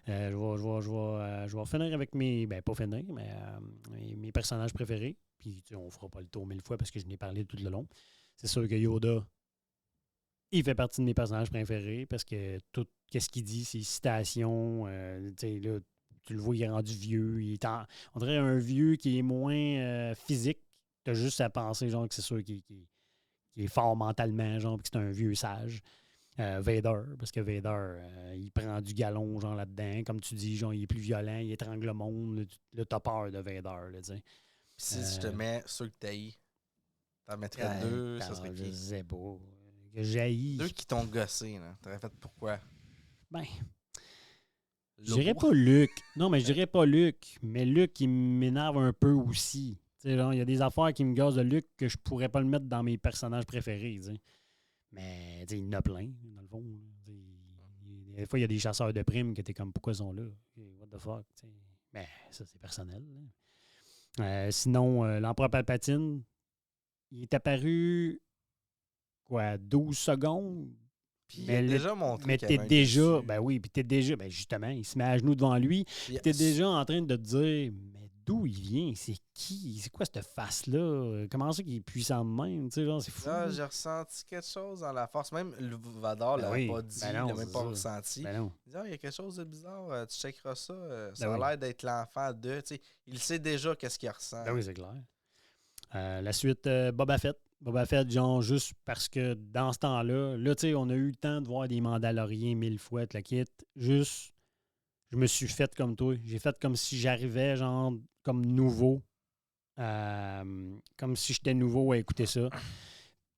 Je vais finir avec mes... Ben, pas finir, mais mes personnages préférés. Puis, tu sais, on fera pas le tour 1000 fois parce que je n'ai parlé tout le long. C'est sûr que Yoda, il fait partie de mes personnages préférés parce que tout ce qu'il dit, c'est citations. Tu sais, là, tu le vois, il est rendu vieux. On dirait un vieux qui est moins physique. Tu as juste à penser, genre, que c'est sûr qu'il est fort mentalement, genre, puis que c'est un vieux sage. Vader, parce que Vader, il prend du galon, genre, là-dedans. Comme tu dis, genre, il est plus violent, il étrangle le monde. Là, t'as peur de Vader, là, tu sais. Si je te mets ceux que t'haïs, t'en mettrais deux, ça serait qui? Je sais pas. Que j'haïs. Deux qui t'ont gossé, là. T'aurais fait pourquoi? Ben, je dirais pas Luke. Non, mais je dirais pas Luke. Mais Luke, il m'énerve un peu aussi. Tu sais, genre, il y a des affaires qui me gossent de Luke que je pourrais pas le mettre dans mes personnages préférés, tu sais. Mais, tu sais, il y en a plein, dans le fond. Des fois, il y a des chasseurs de primes que t'es comme, pourquoi ils sont là? What the fuck, tu sais. Mais ça, c'est personnel. Sinon, l'Empereur Palpatine, il est apparu, 12 secondes? Puis il a déjà montré mais qu'il t'es avait un déjà, dessus. ben oui, puis t'es déjà, ben justement, il se met à genoux devant lui, puis t'es déjà en train de te dire, mais d'où il vient? C'est qui? C'est quoi cette face-là? Comment ça qu'il est puissant de même? Tu sais, genre, c'est fou. Là, j'ai ressenti quelque chose dans la force. Même le Vador l'a pas dit, il l'a même pas ressenti. Ben non. Il dit, il y a quelque chose de bizarre, tu checkeras ça. Ça a l'air d'être l'enfant de. Tu sais, il sait déjà qu'est-ce qu'il ressent. Ben oui, c'est clair. La suite, Boba Fett. Boba Fett, genre, juste parce que dans ce temps-là, tu sais, on a eu le temps de voir des Mandaloriens 1000 fois, la kit. Juste, je me suis fait comme toi. J'ai fait comme si j'arrivais, genre, comme nouveau. Comme si j'étais nouveau à écouter ça.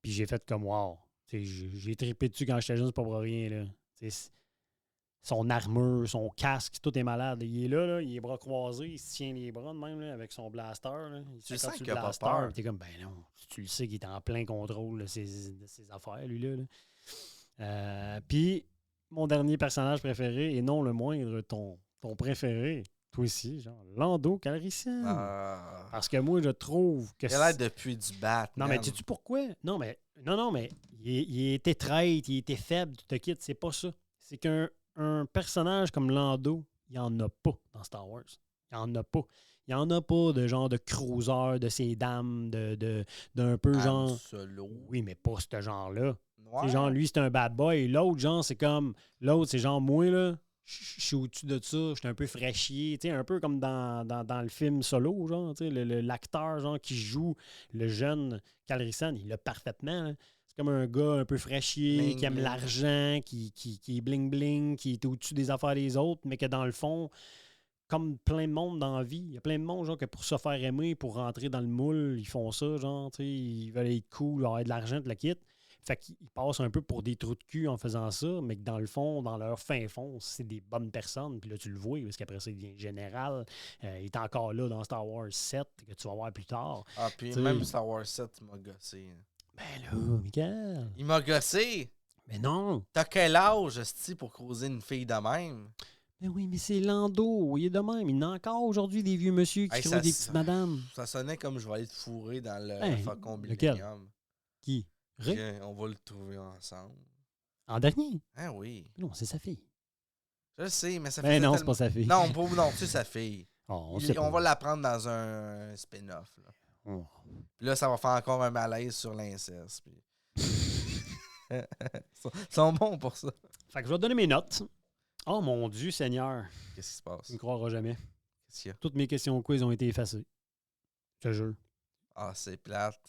Puis j'ai fait comme, wow. J'ai trippé dessus quand j'étais jeune, c'est pas pour rien, là. T'sais, son armure, son casque, tout est malade. Il est là, il est bras croisés, il se tient les bras de même là, avec son blaster. Là. Tu sens qu'il a pas peur. T'es comme, ben non, tu le sais qu'il est en plein contrôle de ses affaires, lui-là. Puis, mon dernier personnage préféré, et non le moindre, ton préféré, toi aussi, genre, Lando Calrissian. Parce que moi, je trouve que il a l'air depuis du Batman. Non, mais sais-tu pourquoi? Non, mais il était traître, il était faible, tu te quittes, c'est pas ça. C'est qu'un personnage comme Lando, il n'y en a pas dans Star Wars. Il n'y en a pas. Il n'y en a pas de genre de cruiser, de ces dames, d'un peu genre... Solo. Oui, mais pas ce genre-là. Ouais. C'est genre, lui, c'est un bad boy. L'autre, genre, c'est comme... L'autre, c'est genre, moi, là, je suis au-dessus de ça. Je suis un peu fraîchier. Tu sais, un peu comme dans le film Solo, genre, tu sais, l'acteur, genre, qui joue le jeune Calrissian, il l'a parfaitement, là. Comme un gars un peu fraîchier, bling, qui aime l'argent, qui est bling-bling, qui est au-dessus des affaires des autres, mais que dans le fond, comme plein de monde dans la vie, il y a plein de monde genre, que pour se faire aimer, pour rentrer dans le moule, ils font ça, genre, tu sais, ils veulent être cool, avoir de l'argent, de la quitte. Fait qu'ils passent un peu pour des trous de cul en faisant ça, mais que dans le fond, dans leur fin fond, c'est des bonnes personnes. Puis là, tu le vois, parce qu'après ça, il devient général. Il est encore là dans Star Wars 7, que tu vas voir plus tard. Ah, puis t'sais, même Star Wars 7, il m'a gossé. Ben là, Michael. Il m'a gossé. Mais non. T'as quel âge, esti, pour causer une fille de même? Ben oui, mais c'est Lando. Il est de même. Il y en a encore aujourd'hui des vieux monsieur qui trouvent des petites madames. Ça sonnait comme je vais aller te fourrer dans le Faucon Millennium. Qui? On va le trouver ensemble. En dernier? Ah oui. Non, c'est sa fille. Je sais, mais ça fait. Ben non, c'est pas sa fille. Non, c'est sa fille. Oh, on va la prendre dans un spin-off. Là. Oh. Puis là, ça va faire encore un malaise sur l'inceste. Ils sont bons pour ça. Fait que je vais te donner mes notes. Oh mon Dieu Seigneur. Qu'est-ce qui se passe? Tu ne croiras jamais. Qu'est-ce Qu'est-ce qu'il y a? Toutes mes questions quiz ont été effacées. Je te jure. Ah, c'est plate.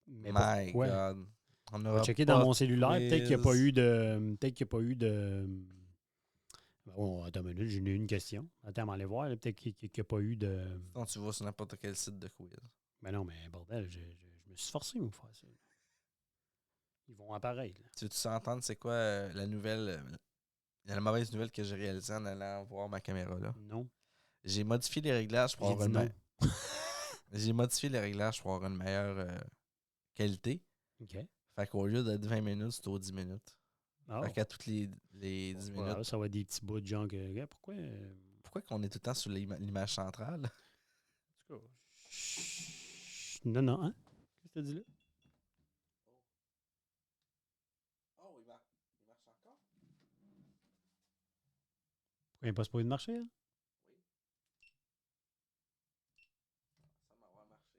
Mais My pourquoi? God. On On va aura checker pas dans mon de cellulaire. Peut-être qu'il n'y a pas quiz. eu de. Peut-être qu'il n'y a pas eu de. Oh, attends une minute, j'ai une question. Attends, on va aller voir. là. Peut-être qu'il n'y a pas eu de. Sinon, tu vas sur n'importe quel site de quiz. Mais non, mais bordel, je me suis forcé à me faire ça. Ils vont apparaître. Là. Tu veux-tu entendre c'est quoi la nouvelle, la mauvaise nouvelle que j'ai réalisée en allant voir ma caméra là? Non. J'ai modifié les réglages pour J'ai avoir dit une non. J'ai modifié les réglages pour avoir une meilleure qualité. OK. Fait qu'au lieu d'être 20 minutes, c'est aux 10 minutes. Ah, Fait qu'à toutes les 10 c'est pas grave, minutes. ça va être des petits bouts de gens que. Gars, pourquoi. Pourquoi qu'on est tout le temps sur l'image centrale? En tout cas, chut. Non, non, hein? Qu'est-ce que tu dis là? Oh, il marche encore? Pourquoi il n'est pas supposé de marcher, hein? Ça m'a marché.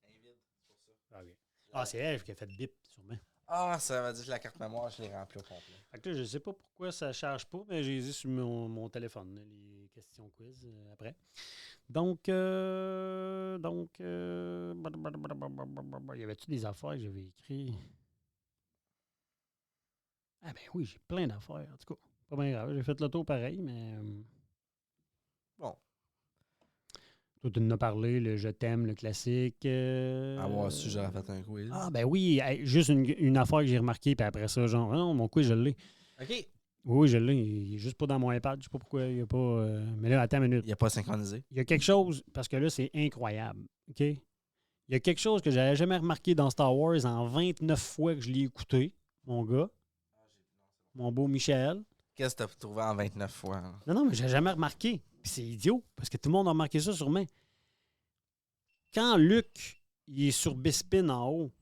Invide, c'est pour ça. Ah, OK. Ah, c'est elle qui a fait bip, sûrement. Ah, ça veut dire que la carte mémoire, je l'ai remplie au complet. Fait que là, je sais pas pourquoi ça charge pas, mais j'ai les ai sur mon téléphone, là, les questions quiz après. Donc, il y avait-tu des affaires que j'avais écrites? Ah ben oui, j'ai plein d'affaires. En tout cas, pas bien grave. J'ai fait le tour pareil, mais... Bon. Toi, tu en as parlé, le Je t'aime, le classique. Avoir su, j'aurais fait un quiz. Ah ben oui, hey, juste une affaire que j'ai remarquée, puis après ça, genre, non, mon quiz, je l'ai. OK. Oui, je l'ai. Il est juste pas dans mon iPad. Je sais pas pourquoi il n'y a pas... Mais là, attends une minute. Il a pas synchronisé. Il y a quelque chose, parce que là, c'est incroyable. OK? Il y a quelque chose que j'avais jamais remarqué dans Star Wars en 29 fois que je l'ai écouté, mon gars. Mon beau Michel. Qu'est-ce que t'as trouvé en 29 fois? Hein? Non, mais j'ai jamais remarqué. Puis c'est idiot, parce que tout le monde a remarqué ça sûrement. Quand Luke, il est sur Bespin en haut,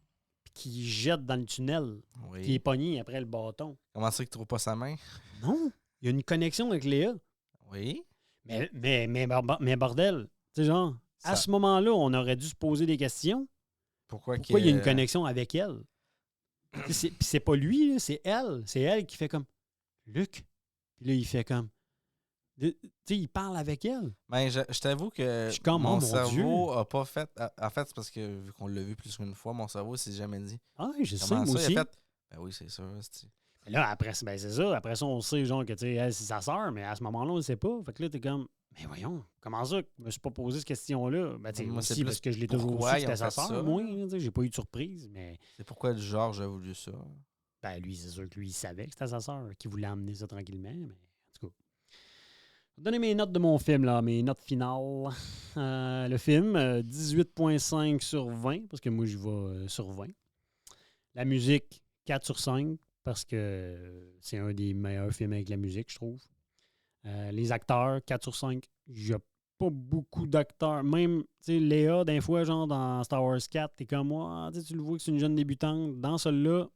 puis qu'il jette dans le tunnel, puis il est Oui. pogné après le bâton. Comment ça qu'il trouve pas sa main? Non, il y a une connexion avec Léa. Oui. Mais bordel, tu sais, genre, à Ça- ce moment-là, on aurait dû se poser des questions. Pourquoi Il y a une connexion avec elle? Puis c'est pas lui, là, c'est elle. C'est elle qui fait comme Luc. Puis là, il fait comme. Tu sais, il parle avec elle. Ben, je t'avoue que Je suis comme, oh, mon mon cerveau Dieu. a pas fait... En fait, c'est parce que vu qu'on l'a vu plus qu'une fois, mon cerveau s'est jamais dit. Ah, je sais, Comment moi ça, aussi. il a fait... Ben oui, c'est sûr. Mais là, après, ben, c'est ça. Après ça, on sait, genre, que tu sais, elle, c'est sa sœur, mais à ce moment-là, on ne sait pas. Fait que là, t'es comme, mais voyons, comment ça, je me suis pas posé cette question-là? Ben, tu sais, Moi, c'est aussi, plus parce que je l'ai toujours su pourquoi que ils c'était ont sa fait sœur, ça. moi. Tu sais, j'ai pas eu de surprise, mais. C'est pourquoi le Georges a voulu ça. Ben, lui, c'est sûr que lui, il savait que c'était sa sœur, qui voulait emmener ça tranquillement, mais en tout cas. Je vais donner mes notes de mon film, là, mes notes finales. Le film, 18,5 sur 20, parce que moi, je vais sur 20. La musique, 4 sur 5, parce que c'est un des meilleurs films avec la musique, je trouve. Les acteurs, 4 sur 5. Il n'y a pas beaucoup d'acteurs. Même, tu sais, Léa, d'un fois, genre dans Star Wars 4, t'es comme moi, tu le vois que c'est une jeune débutante. Dans celui-là,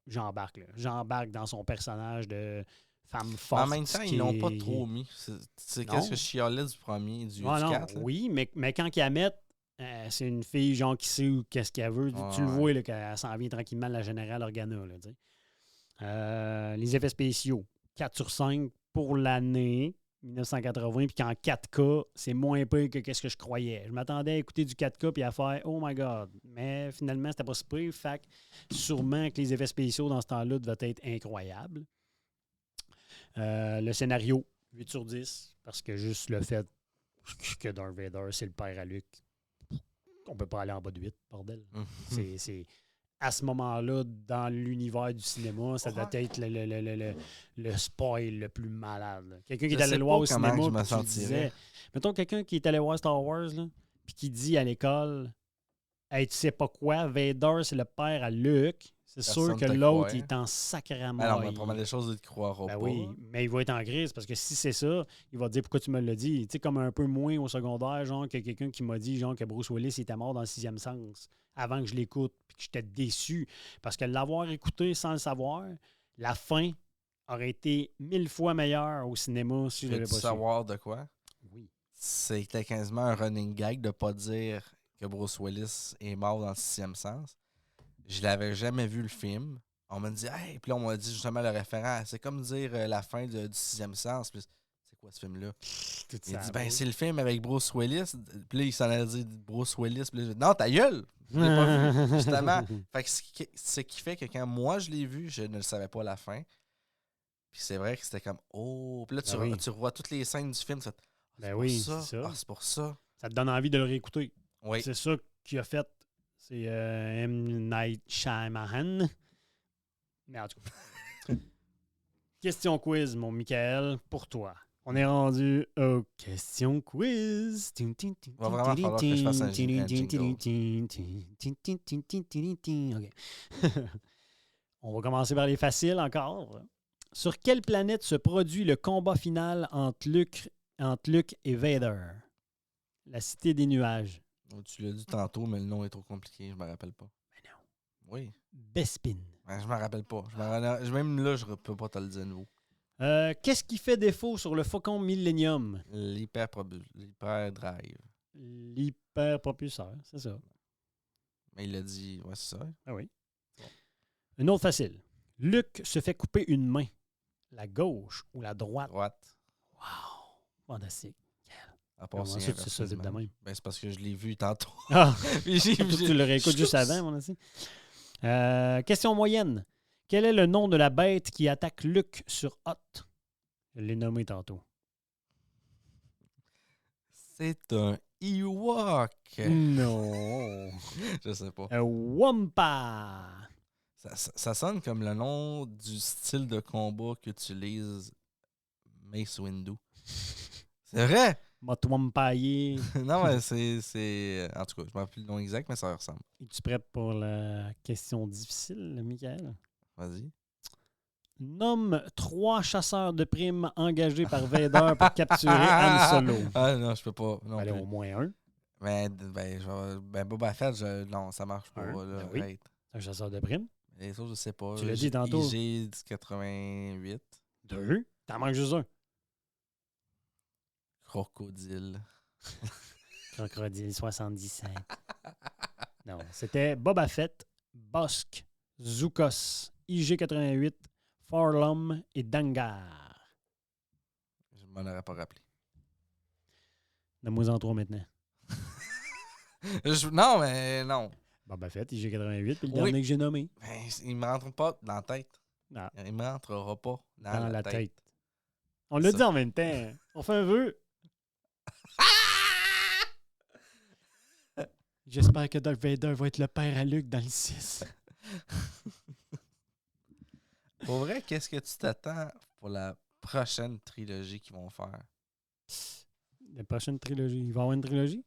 j'embarque. Là. J'embarque dans son personnage de femme forte. En même temps, ils l'ont pas trop mis. C'est Non. qu'est-ce que je chialais du premier, du Ah, non, 4. Là. oui, mais quand ils la mettent, c'est une fille genre qui sait qu'est-ce qu'elle veut. Tu le Ouais. vois là, qu'elle s'en vient tranquillement de la générale Organa. Là, tu sais. Les effets spéciaux, 4 sur 5 pour l'année 1980, puis qu'en 4K, c'est moins pire que qu'est-ce que je croyais. Je m'attendais à écouter du 4K puis à faire « Oh my God ». Mais finalement, c'était pas si pire. Fait que sûrement que les effets spéciaux dans ce temps-là devaient être incroyables. Le scénario, 8 sur 10, parce que juste le fait que Darth Vader, c'est le père à Luke, on peut pas aller en bas de 8, bordel. C'est à ce moment-là, dans l'univers du cinéma, ça doit être le spoil le plus malade. Là. Quelqu'un qui est allé le voir au cinéma, puis qui disait... Mettons quelqu'un qui est allé voir Star Wars, là, puis qui dit à l'école « Hey, tu sais pas quoi, Vader, c'est le père à Luke. » C'est sûr que l'autre, il est en sacrément. Alors, on a pas mal de choses, il ne te croira ben pas. Oui, mais il va être en crise parce que si c'est ça, il va te dire pourquoi tu me l'as dit. Tu sais, comme un peu moins au secondaire, genre, que quelqu'un qui m'a dit, genre, que Bruce Willis était mort dans le 6e sens avant que je l'écoute, puis que j'étais déçu. Parce que l'avoir écouté sans le savoir, la fin aurait été 1000 fois meilleure au cinéma si je l'avais pas su. Savoir de quoi? Oui. C'était quasiment un running gag de ne pas dire que Bruce Willis est mort dans le 6e sens. Je l'avais jamais vu le film. On m'a dit, hey, puis là, on m'a dit justement le référent. C'est comme dire la fin du 6e sens. Puis, c'est pourquoi ce film-là? Tout Il ça dit, va. c'est le film avec Bruce Willis. Puis là, il s'en a dit Bruce Willis. Puis là, non, ta gueule! Je l'ai pas vu, justement. Fait que ce qui fait que quand moi, je l'ai vu, je ne le savais pas à la fin. Puis c'est vrai que c'était comme, oh! Puis là, tu revois toutes les scènes du film. Ben oui, c'est c'est ça. c'est pour ça. Ça te donne envie de le réécouter. Oui. C'est ça qu'il a fait. C'est M. Night Shyamalan. Mais en tout cas. Question quiz, mon Michael, pour toi. On est rendu aux questions quiz. Va vraiment falloir que je fasse un jingle. OK. On va commencer par les faciles encore. Sur quelle planète se produit le combat final entre Luke et Vader? La cité des nuages. Oh, tu l'as dit tantôt, mais le nom est trop compliqué. Je me rappelle pas. Ben non. Oui. Bespin. Ben, je me rappelle pas. Même là, je peux pas te le dire de nouveau. Qu'est-ce qui fait défaut sur le Faucon Millennium? L'hyperdrive. L'hyperpropulseur, c'est ça. Mais il l'a dit, ouais, c'est ça. Ah oui. Une autre facile. Luke se fait couper une main. La gauche ou la droite? Droite. Wow! Fantastique. À part Comment si ça, tu sais ça vite de inversement. même? Ben, c'est parce que je l'ai vu tantôt. Ah! Puis Tu le réécoutes juste avant, mon ami. Question moyenne. Quel est le nom de la bête qui attaque Luke sur Hoth? Je l'ai nommé tantôt. C'est un Ewok. Non. Je sais pas. Un Wampa. Ça sonne comme le nom du style de combat qu'utilise Mace Windu. C'est vrai! Motwampaye. Non, mais c'est... En tout cas, je ne me rappelle plus le nom exact, mais ça ressemble. Es-tu prêt pour la question difficile, Michael? Vas-y. Nomme 3 chasseurs de primes engagés par Vader pour capturer Han Solo. Ah non, je peux pas. Non Allez, plus. au moins un. Boba Fett, non, ça marche pas. Un, Là, ben oui. arrête. Un chasseur de primes. Les autres, je sais pas. Tu l'as dit tantôt. IG 88. 2. T'en manques juste un. Crocodile. Crocodile 77. Non, c'était Boba Fett, Bossk, Zukos, IG-88, Farlum et Dangar. Je m'en aurais pas rappelé. Donne-moi en 3 maintenant. Non, mais non. Boba Fett, IG-88, puis le Oui. dernier que j'ai nommé. Ben, il me rentre pas dans la tête. Ah, Il me rentrera pas dans la tête. tête. On l'a Ça. dit en même temps. On fait un vœu. J'espère que Darth Vader va être le père à Luke dans le 6. Pour vrai, qu'est-ce que tu t'attends pour la prochaine trilogie qu'ils vont faire? La prochaine trilogie. Il va y avoir une trilogie?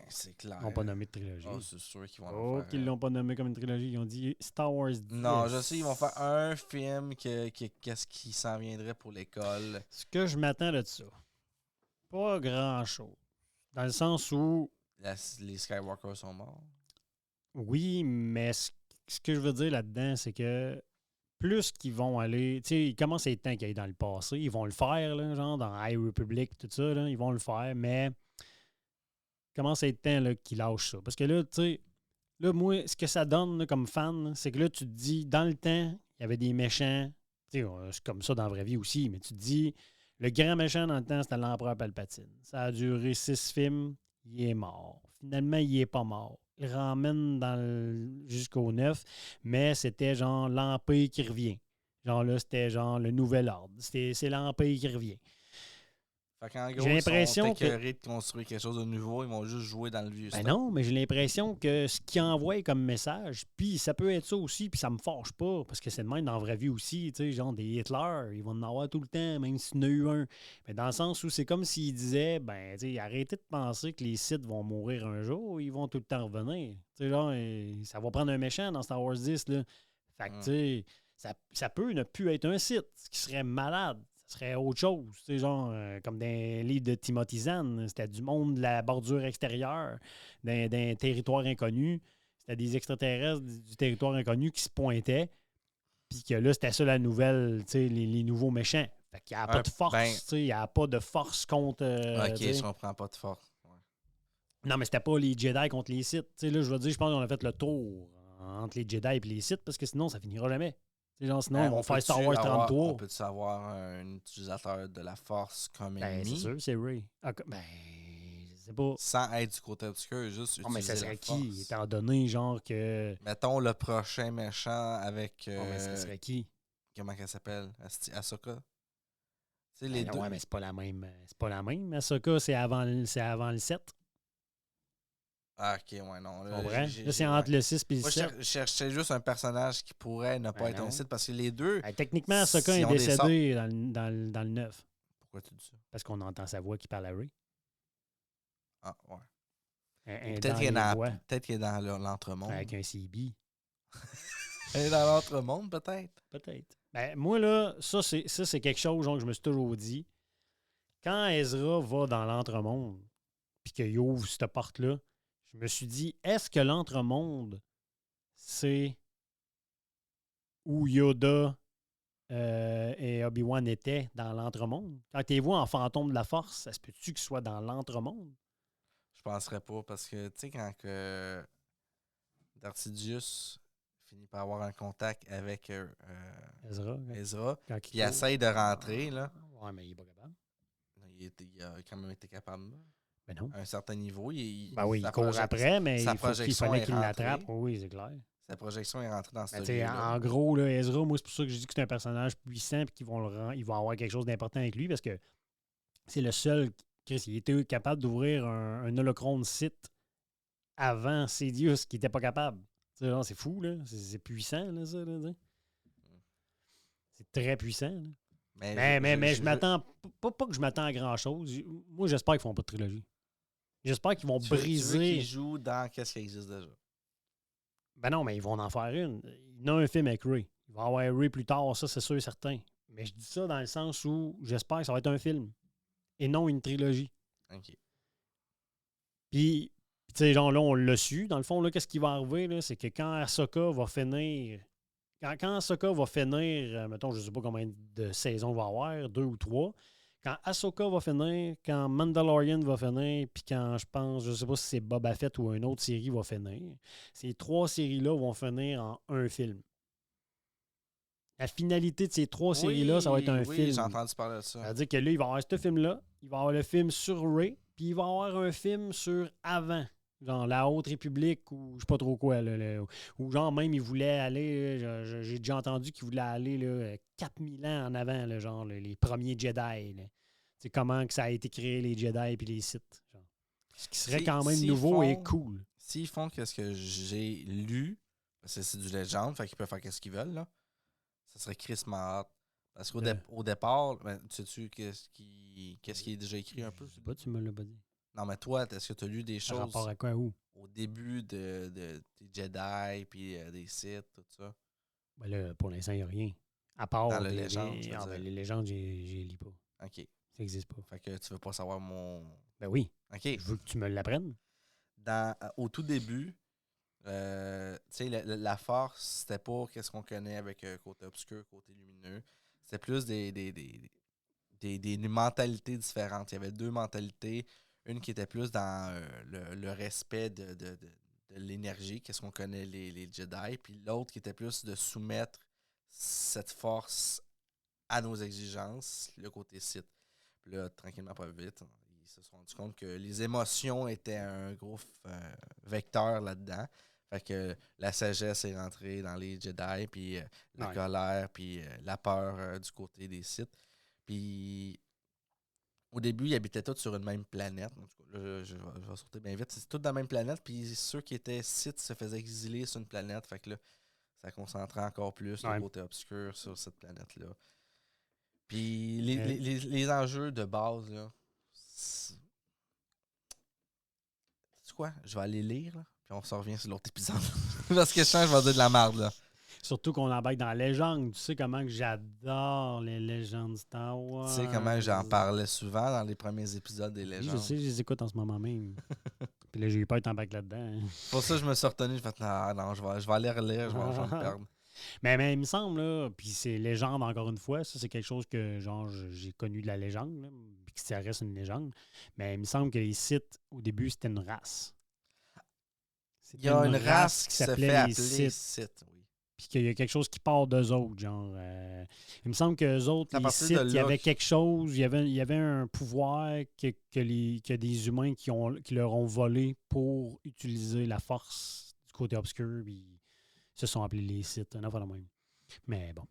C'est clair. Ils n'ont pas nommé de trilogie. Oh, c'est sûr qu'ils vont Oh, en faire. qu'ils l'ont pas nommé comme une trilogie. Ils ont dit Star Wars 10. Non, je sais, ils vont faire un film qu'est-ce qui s'en viendrait pour l'école. Ce que je m'attends de ça, pas grand-chose. Dans le sens où, Les Skywalkers sont morts. oui, mais ce que je veux dire là-dedans, c'est que plus qu'ils vont aller, tu sais, il commence à être temps qu'ils aillent dans le passé. Ils vont le faire, là, genre dans High Republic, tout ça, là, ils vont le faire, mais il commence à être temps là, qu'ils lâchent ça. Parce que là, tu sais, là, moi, ce que ça donne là, comme fan, là, c'est que là, tu te dis, dans le temps, il y avait des méchants, tu sais, c'est comme ça dans la vraie vie aussi, mais tu te dis, le grand méchant dans le temps, c'était l'Empereur Palpatine. Ça a duré 6 films, il est mort. Finalement, il est pas mort. Il ramène jusqu'au 9, mais c'était genre l'Empire qui revient. Genre là, c'était genre le nouvel ordre. C'est l'Empire qui revient. Fait qu'en gros, J'ai ils l'impression sont que- écœurés de construire quelque chose de nouveau. Ils vont juste jouer dans le vieux Ben stock. non, mais j'ai l'impression que ce qu'ils envoient comme message, puis ça peut être ça aussi, puis ça me fâche pas, parce que c'est de même dans la vraie vie aussi, tu sais, genre des Hitler, ils vont en avoir tout le temps, même s'il y en a eu un. Mais dans le sens où c'est comme s'ils disaient, ben, tu sais, arrêtez de penser que les Sith vont mourir un jour, ils vont tout le temps revenir. Tu sais, genre, ça va prendre un méchant dans Star Wars 10, là. Fait que, tu sais, ça peut ne plus être un Sith, ce qui serait malade. Ça serait autre chose. Tu sais, genre, comme dans les livres de Timothy Zahn, c'était du monde de la bordure extérieure, d'un territoire inconnu. C'était des extraterrestres du territoire inconnu qui se pointaient. Puis que là, c'était ça la nouvelle, tu sais, les nouveaux méchants. Fait qu'il n'y a pas de force, ben- tu sais, il n'y a pas de force contre... Ok, tu sais. je comprends pas de force. Ouais. Non, mais c'était pas les Jedi contre les Sith. Tu sais, là, je veux dire, je pense qu'on a fait le tour entre les Jedi et les Sith parce que sinon, ça finira jamais. Tu C'est genre, sinon, ils vont faire Star Wars 33. On peut-tu avoir un utilisateur de la Force comme Ben, ennemi? c'est sûr, c'est Ray. Ben, je sais pas. Sans être du côté obscur, juste utiliser Non, mais ça serait la qui? Force. Étant donné, genre, que... Mettons le prochain méchant avec... mais ça serait qui? comment qu'elle s'appelle? Ahsoka? Tu sais, Ben les non, deux... ouais, mais c'est pas la même. C'est pas la même. Ahsoka, c'est avant le 7. Ah, ok, ouais, non. Tu comprends? Là, c'est entre le 6 et le Moi, 7. je cherchais juste un personnage qui pourrait ne pas Ben être non. un Sith parce que les deux... Ben, techniquement, Ahsoka Si est on descend- décédée dans le 9. Pourquoi tu dis ça? Parce qu'on entend sa voix qui parle à Ray. Ah, ouais. Elle est Peut-être dans qu'il est les dans, voix, peut-être qu'il est dans l'entremonde. avec un CB. Elle est dans l'entremonde, peut-être. Peut-être. Ben, moi, là, ça, c'est quelque chose genre, que je me suis toujours dit. Quand Ezra va dans l'entremonde, puis qu'il ouvre cette porte-là, je me suis dit, est-ce que l'entremonde, c'est où Yoda et Obi-Wan étaient dans l'entremonde? Quand tu les vois en fantôme de la force, ça se peut-tu qu'ils soient dans l'entremonde? Je penserais pas parce que, tu sais, quand que Darth Sidious finit par avoir un contact avec Ezra, Ezra, quand puis il essaye de rentrer, là. Ouais, mais il est pas capable. Il a quand même été capable, là. Ben non. À un certain niveau. Ben oui, il sa court proje- après, mais sa il faut qu'il projection fallait est qu'il rentrée. l'attrape. Oui, c'est clair. Sa projection est rentrée dans ce Ben, tu sais, lieu-là. en gros, là, Ezra, moi, c'est pour ça que je dis que c'est un personnage puissant et qu'ils ils vont avoir quelque chose d'important avec lui parce que c'est le seul. Chris, il était capable d'ouvrir un holocron site avant Sidious qui n'était pas capable. Tu sais, genre, c'est fou, là. C'est puissant, là, ça. Là, tu sais. C'est très puissant. Là. Mais je m'attends. Pas que je m'attends à grand-chose. Moi, j'espère qu'ils font pas de trilogie. J'espère qu'ils vont Tu veux briser. qu'il joue dans qu'est-ce qui existe déjà. Ben non, mais ils vont en faire une. Il y a un film avec Ray. Il va y avoir Ray plus tard, ça, c'est sûr et certain. Mais je dis ça dans le sens où j'espère que ça va être un film et non une trilogie. OK. Puis tu sais, genre là, on l'a su. Dans le fond, là, qu'est-ce qui va arriver, là, c'est que quand Ahsoka va finir. Quand Ahsoka va finir, mettons, je sais pas combien de saisons il va y avoir, 2 ou 3. Quand Ahsoka va finir, quand Mandalorian va finir, puis quand je pense, je sais pas si c'est Boba Fett ou une autre série va finir, ces 3 séries-là vont finir en un film. La finalité de ces 3 séries-là, ça va être un oui, film. j'ai entendu parler de ça. C'est-à-dire que là, il va y avoir ce film-là, il va y avoir le film sur Rey, puis il va y avoir un film sur avant. Genre la Haute République ou je sais pas trop quoi. Ou genre même, il voulait aller, j'ai déjà entendu qu'il voulait aller là, 4000 ans en avant, là, genre les premiers Jedi. C'est comment que ça a été créé, les Jedi et les Sith. Genre. Ce qui serait quand même nouveau et cool. S'ils font ce que j'ai lu, parce que c'est du légende, fait qu'ils peuvent faire ce qu'ils veulent, là, ça serait Chris Mahat. Parce qu'au départ, ben, sais-tu qu'est-ce qui est déjà écrit un peu? Je sais pas, tu me l'as pas dit. Non, mais toi, est-ce que tu as lu des choses Par rapport à quoi, où? au début des Jedi puis des Sith, tout ça? Ben là, pour l'instant, il n'y a rien. À part dans les légendes, les légendes, je les lis pas. OK. Ça n'existe pas. Fait que tu veux pas savoir mon... Ben oui. OK. Je veux que tu me l'apprennes. Au tout début, tu sais, la force, c'était pas qu'est-ce qu'on connaît avec côté obscur, côté lumineux. C'était plus des mentalités différentes. Il y avait 2 mentalités. Une qui était plus dans le respect de l'énergie, qu'est-ce qu'on connaît les Jedi, puis l'autre qui était plus de soumettre cette force à nos exigences, le côté Sith. Puis là, tranquillement, pas vite, ils se sont rendus compte que les émotions étaient un gros vecteur là-dedans. Fait que la sagesse est rentrée dans les Jedi, puis la colère, puis la peur du côté des Sith. Puis au début, ils habitaient tous sur une même planète. En tout cas, là, je vais sauter bien vite. C'est tous dans la même planète, puis ceux qui étaient Sith se faisaient exiler sur une planète. Fait que là, ça concentrait encore plus le côté obscur sur cette planète-là. Puis les enjeux de base, là, c'est quoi? Je vais aller lire, là, puis on se revient sur l'autre épisode. Parce que je sens que je vais dire de la merde, là. Surtout qu'on embarque dans la légende. Tu sais comment que j'adore les légendes Star Wars. Tu sais comment j'en parlais souvent dans les premiers épisodes des légendes. Oui, je sais, je les écoute en ce moment même. Puis là, j'ai eu peur de t'embarquer là-dedans. Hein. Pour ça, je me suis retenu. Je me suis dit, non, je vais aller relire, je vais me perdre. Mais il me semble, là, puis c'est légende encore une fois, ça c'est quelque chose que genre j'ai connu de la légende, là, puis que ça reste une légende. Mais il me semble que les Sith, au début, c'était une race. Il y a une race qui se fait appeler Sith, oui. Puis qu'il y a quelque chose qui part d'eux autres, genre. Il me semble qu'eux autres, C'est à les partir Sith, de il y là avait que- quelque chose, il y avait un pouvoir que des humains qui leur ont volé pour utiliser la force du côté obscur, puis ils se sont appelés les Sith, un affaire de même. Mais bon.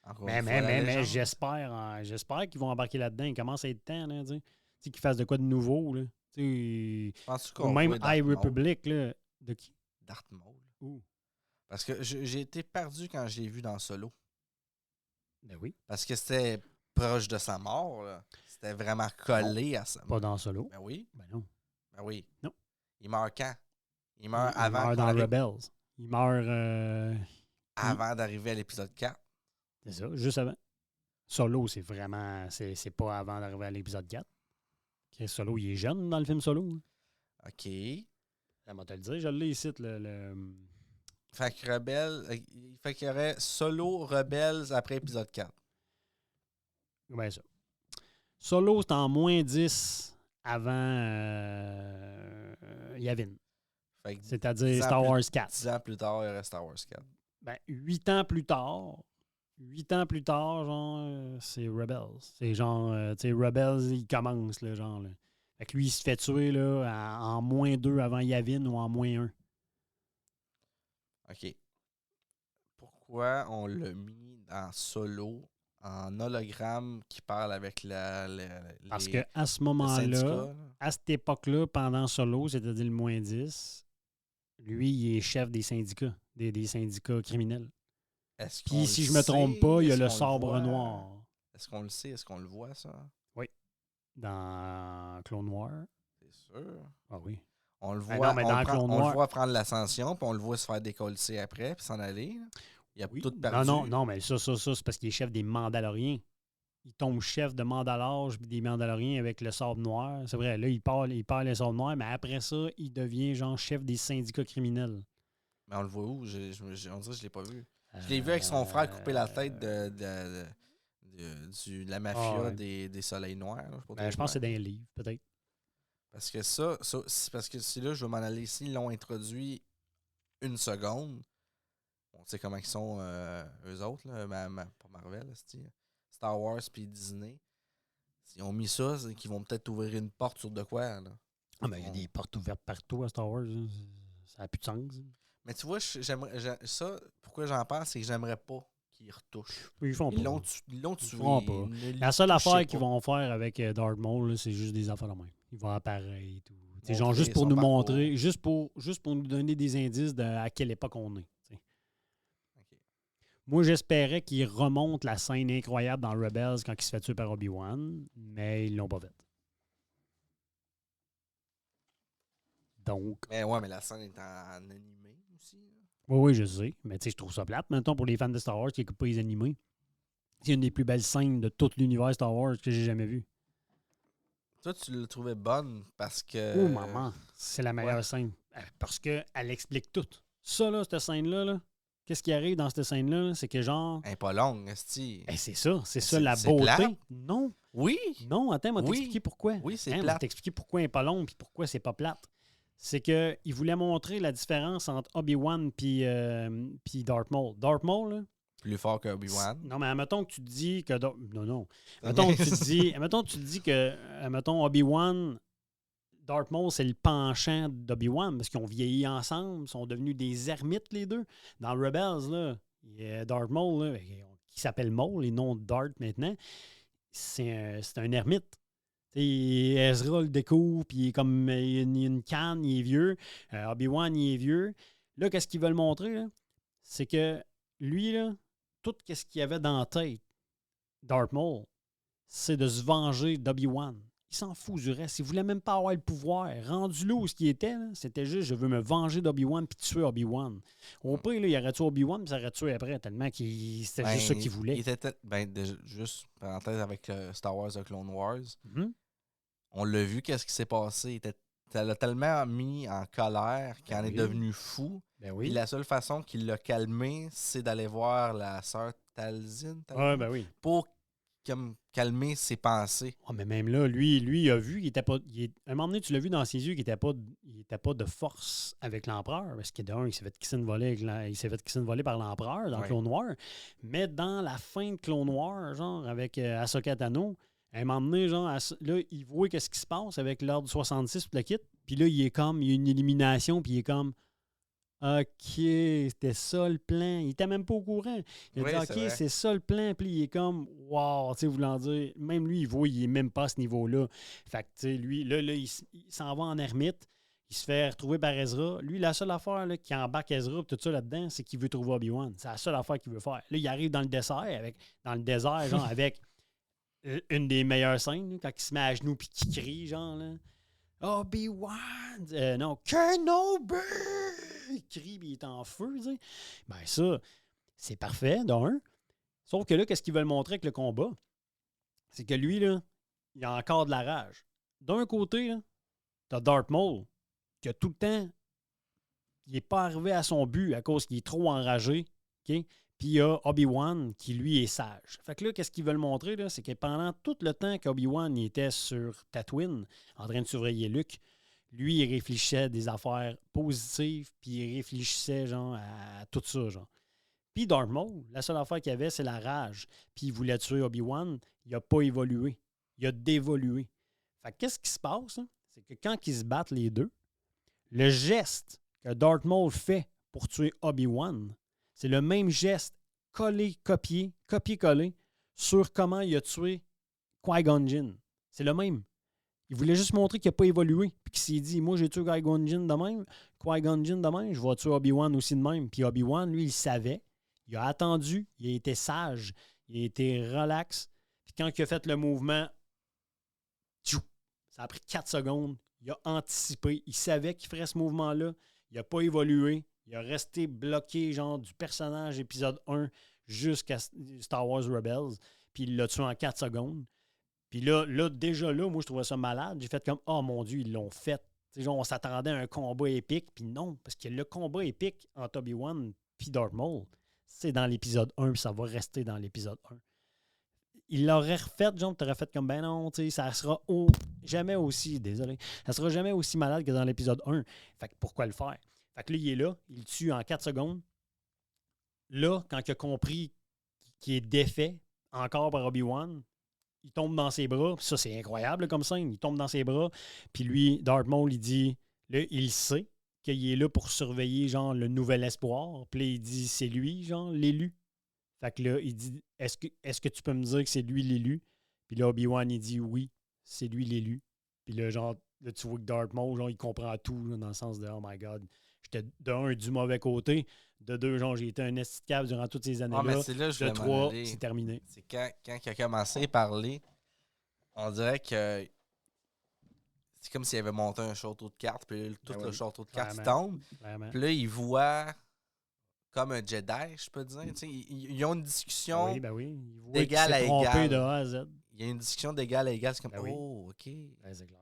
Encore Mais, une fois, la légende. j'espère qu'ils vont embarquer là-dedans. Il commence à être temps, là, tu sais. Tu sais, qu'ils fassent de quoi de nouveau, là. Tu sais, Penses-tu ou qu'on même voit Darth High Maul? Republic, là. De qui? Darth Maul. Ouh. Parce que j'ai été perdu quand je l'ai vu dans Solo. Ben oui. Parce que c'était proche de sa mort. Là. C'était vraiment collé à sa mort. Pas dans Solo. Ben oui. Ben non. Ben oui. Non. Il meurt quand? Il meurt Il avant meurt qu'on dans arrive- Rebels. Il meurt. avant d'arriver à l'épisode 4. C'est ça, juste avant. Solo, c'est vraiment. C'est pas avant d'arriver à l'épisode 4. Chris Solo, il est jeune dans le film Solo. Hein. OK. Ça m'a te le dire, je l'ai ici, le. Fait que fait qu'il y aurait Solo, Rebels après épisode 4. Ben ça. Solo, c'est en moins 10 avant Yavin. Fait que C'est-à-dire 10 ans Star plus- Wars 4. 10 ans plus tard, il y aurait Star Wars 4. Ben, 8 ans plus tard, genre, c'est Rebels. C'est genre, tu sais, Rebels, il commence, là, genre. Là. Fait que lui, il se fait tuer, là, en moins 2 avant Yavin ou en moins 1. OK. Pourquoi on l'a mis dans Solo en hologramme qui parle avec Parce les, qu'à ce le moment-là, syndicat, là? à cette époque-là, pendant Solo, c'est-à-dire le moins 10, lui, il est chef des syndicats, des syndicats criminels. Est-ce qu'on Puis, le si je me trompe sait? pas, il y a Est-ce le qu'on sabre voit? noir Est-ce qu'on le sait? Est-ce qu'on le voit, ça? dans Clone Noir. C'est sûr. Ah oui. On le Ben voit, non, mais dans Clone on Noir- le voit prendre l'ascension, puis on le voit se faire décoller après, puis s'en aller. Là. Il a Oui. tout perdu. Non, mais ça, c'est parce qu'il est chef des Mandaloriens. Il tombe chef de Mandalore puis des Mandaloriens avec le sabre noir. C'est vrai, là, il perd le sabre noir, mais après ça, il devient genre chef des syndicats criminels. Mais on le voit où? On dirait que je ne l'ai pas vu. Je l'ai vu avec son frère couper la tête de la mafia Ah ouais. des Soleils Noirs. Là. Ben, je pense que c'est dans les livres, peut-être. Parce que ça c'est parce que si là, je vais m'en aller ici, ils l'ont introduit une seconde. On sait comment ils sont eux autres, là, pas Marvel, Star Wars puis Disney. S'ils ont mis ça, c'est qu'ils vont peut-être ouvrir une porte sur de quoi. Là. Ah, ben, il y a des portes ouvertes partout à Star Wars. Hein. Ça n'a plus de sens. Mais tu vois, ça, pourquoi j'en parle, c'est que j'aimerais pas qu'ils retouchent. Ils font pas. Ils l'ont tué. feront pas. Ne La seule touchez affaire pas. qu'ils vont faire avec Darth Maul, là, c'est juste des affaires de même. Il va apparaître et tout. C'est Montrer genre juste pour son nous parcours. montrer, juste pour nous donner des indices de à quelle époque on est. T'sais. Ok. Moi, j'espérais qu'ils remontent la scène incroyable dans Rebels quand il se fait tuer par Obi-Wan, mais ils l'ont pas fait. Donc, Mais ouais, mais la scène est en animé aussi. Là. oui, je sais. Mais tu sais, je trouve ça plate, maintenant, pour les fans de Star Wars qui n'écoutent pas les animés. C'est une des plus belles scènes de tout l'univers Star Wars que j'ai jamais vu. Toi, tu l'as trouvé bonne parce que. Oh, maman, c'est la meilleure ouais. scène. Parce qu'elle explique tout. Ça, là, cette scène-là, là, qu'est-ce qui arrive dans cette scène-là? Là, c'est que genre. Elle est pas longue, esti. C'est ça c'est- la c'est beauté. plate. Non, Oui! non, attends, moi Oui. t'expliquer pourquoi. Oui, c'est Moi plate. t'expliquer pourquoi elle n'est pas longue puis pourquoi c'est pas plate. C'est qu'il voulait montrer la différence entre Obi-Wan puis Darth Maul. Darth Maul, là, Plus fort que Obi-Wan. non, mais admettons que tu te dis que. Non. Admettons que tu te dis que, admettons, Obi-Wan, Darth Maul, c'est le penchant d'Obi-Wan parce qu'ils ont vieilli ensemble, ils sont devenus des ermites, les deux. Dans Rebels, là, il y a Darth Maul, là, qui s'appelle Maul, et non Darth maintenant, c'est un ermite. T'sais, Ezra le découvre, puis il est comme il y a une canne, il est vieux. Obi-Wan, il est vieux. Là, qu'est-ce qu'ils veulent montrer? Là? C'est que lui, là, tout ce qu'il y avait dans la tête, Darth Maul, c'est de se venger d'Obi-Wan. Il s'en fout du reste. Il voulait même pas avoir le pouvoir. Rendu là où ce qu'il était, là, c'était juste je veux me venger d'Obi-Wan puis tuer Obi-Wan. Au pire, là, il aurait tué Obi-Wan puis ça aurait tué après, tellement qu'il c'était juste ça qu'il voulait. Il était juste, parenthèse avec Star Wars The Clone Wars, Mhm. on l'a vu, qu'est-ce qui s'est passé. Ça l'a tellement mis en colère qu'il en est oui. devenu fou. Ben Puis oui. la seule façon qu'il l'a calmé, c'est d'aller voir la sœur Talzin Ouais, ben oui. pour comme calmer ses pensées. Ah, mais même là, lui, il a vu, à un moment donné, tu l'as vu dans ses yeux qu'il n'était pas de force avec l'empereur. Parce que d'un, il s'est fait kisser une volée par l'empereur dans Ouais. Clone Noir. Mais dans la fin de Clone Noir, genre, avec Ahsoka Tano, à un moment donné, genre, là, il voit qu'est-ce qui se passe avec l'ordre 66 puis le kit. Puis là, il y a une élimination, puis il est comme OK, c'était ça le plan. Il était même pas au courant. Il a Oui, dit c'est OK, vrai. c'est ça le plan. Puis il est comme wow, tu sais, voulant dire, même lui, il voit, il est même pas à ce niveau-là. Fait que, tu sais, lui, là, il s'en va en ermite. Il se fait retrouver par Ezra. Lui, la seule affaire là, qui embarque Ezra et tout ça là-dedans, c'est qu'il veut trouver Obi-Wan. C'est la seule affaire qu'il veut faire. Là, il arrive dans le désert, genre, avec une des meilleures scènes, là, quand il se met à genoux et qu'il crie, genre, là. Obi-Wan! Non, Kenobi! Il crie et il est en feu, tu sais. Ben ça, c'est parfait, d'un. Sauf que là, qu'est-ce qu'ils veulent montrer avec le combat? C'est que lui, là, il a encore de la rage. D'un côté, là, t'as Darth Maul, qui a tout le temps, il n'est pas arrivé à son but à cause qu'il est trop enragé, OK? Puis il y a Obi-Wan qui, lui, est sage. Fait que là, qu'est-ce qu'ils veulent montrer, là? C'est que pendant tout le temps qu'Obi-Wan il était sur Tatooine, en train de surveiller Luke, lui, il réfléchissait à des affaires positives, puis il réfléchissait, genre, à tout ça, genre. Puis Darth Maul, la seule affaire qu'il avait, c'est la rage. Puis il voulait tuer Obi-Wan, il n'a pas évolué. Il a dévolué. Fait que qu'est-ce qui se passe, hein? C'est que quand ils se battent les deux, le geste que Darth Maul fait pour tuer Obi-Wan, c'est le même geste copié-collé sur comment il a tué Qui-Gon Jinn. C'est le même. Il voulait juste montrer qu'il n'a pas évolué. Puis qu'il s'est dit, moi, j'ai tué Qui-Gon Jinn de même. Qui-Gon Jinn de même, je vais tuer Obi-Wan aussi de même. Puis Obi-Wan, lui, il savait. Il a attendu. Il a été sage. Il a été relax. Puis quand il a fait le mouvement, ça a pris 4 secondes. Il a anticipé. Il savait qu'il ferait ce mouvement-là. Il n'a pas évolué. Il a resté bloqué, genre, du personnage épisode 1 jusqu'à Star Wars Rebels. Puis il l'a tué en 4 secondes. Puis là, déjà là, moi, je trouvais ça malade. J'ai fait comme, oh mon Dieu, ils l'ont fait. T'sais, genre, on s'attendait à un combat épique. Puis non, parce que le combat épique entre Obi-Wan et Darth Maul, c'est dans l'épisode 1, puis ça va rester dans l'épisode 1. Il l'aurait refait, genre, t'aurais fait comme, ben non, tu sais, ça sera jamais aussi, désolé, ça sera jamais aussi malade que dans l'épisode 1. Fait que pourquoi le faire? Fait que là, il est là, il le tue en 4 secondes. Là, quand il a compris qu'il est défait encore par Obi-Wan, il tombe dans ses bras. Ça, c'est incroyable comme scène. Il tombe dans ses bras. Puis lui, Darth Maul, il dit, là, il sait qu'il est là pour surveiller, genre, le nouvel espoir. Puis là, il dit, c'est lui, genre, l'élu. Fait que là, il dit, est-ce que tu peux me dire que c'est lui l'élu? Puis là, Obi-Wan, il dit, oui, c'est lui l'élu. Puis là, genre, là, tu vois que Darth Maul, genre, il comprend tout, là, dans le sens de, oh my God, j'étais d'un, du mauvais côté. De deux, genre, j'ai été un esticable durant toutes ces années-là. mais c'est là que je de voulais m'en trois, aller. c'est terminé. C'est quand il a commencé à parler, on dirait que c'est comme s'il avait monté un château de cartes, puis là, tout Ben le oui, château de cartes il clairement. tombe. Vraiment. Puis là, il voit comme un Jedi, je peux dire. Tu sais, ils ont une discussion. Ben oui. Il voit d'égal qu'il à s'est trompé égal. de A à Z. Il y a une discussion d'égal à égal. C'est comme, Ben oui. oh, OK. Ben, c'est clair.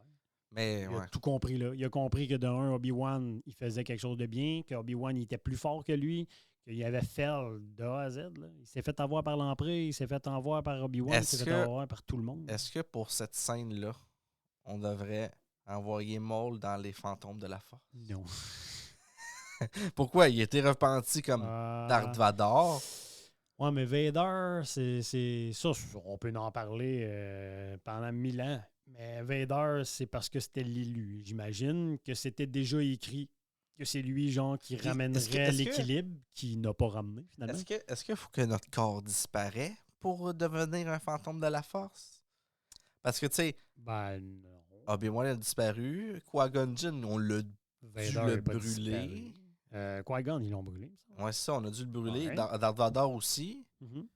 Mais, Il ouais. a tout compris, là. Il a compris que d'un, Obi-Wan, il faisait quelque chose de bien, qu'Obi-Wan, il était plus fort que lui, qu'il avait fait de A à Z. Là. Il s'est fait avoir par l'Empereur, il s'est fait avoir par Obi-Wan, il s'est fait avoir par tout le monde. Est-ce que pour cette scène-là, on devrait envoyer Maul dans les fantômes de la force? Non. Pourquoi? Il était repenti comme Darth Vader. Ouais, mais Vader, c'est ça, on peut en parler pendant 1000 ans. Mais Vader, c'est parce que c'était l'élu. J'imagine que c'était déjà écrit que c'est lui, genre, qui ramènerait l'équilibre, qui n'a pas ramené, finalement. Est-ce qu'il faut que notre corps disparaisse pour devenir un fantôme de la force? Parce que, tu sais, Ben non. Obi-Wan a disparu. Qui-Gon Jinn, on l'a dû le brûler. Qui-Gon, ils l'ont brûlé. Ouais, c'est ça, on a dû le brûler. Ouais. Darth Vader aussi. Mm-hmm.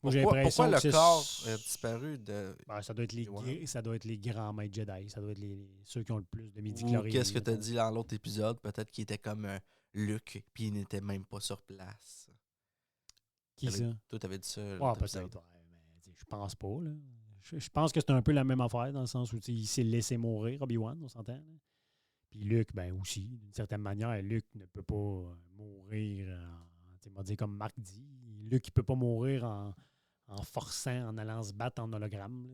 Pourquoi le corps a disparu de... Ben, ça doit être les grands maîtres Jedi. Ça doit être ceux qui ont le plus de Ou midi-chloriens. qu'est-ce que tu as dit dans l'autre épisode? Peut-être qu'il était comme Luke, puis il n'était même pas sur place. Qui ça? Toi, t'avais dit ça. Ouais, peut-être. Ouais, mais je pense pas. Là. Je pense que c'est un peu la même affaire, dans le sens où il s'est laissé mourir, Obi-Wan, on s'entend. Là. Puis Luke, ben aussi, d'une certaine manière, Luke ne peut pas mourir, on va dire comme Marc dit, Luke, il peut pas mourir en en forçant, en allant se battre en hologramme. Là.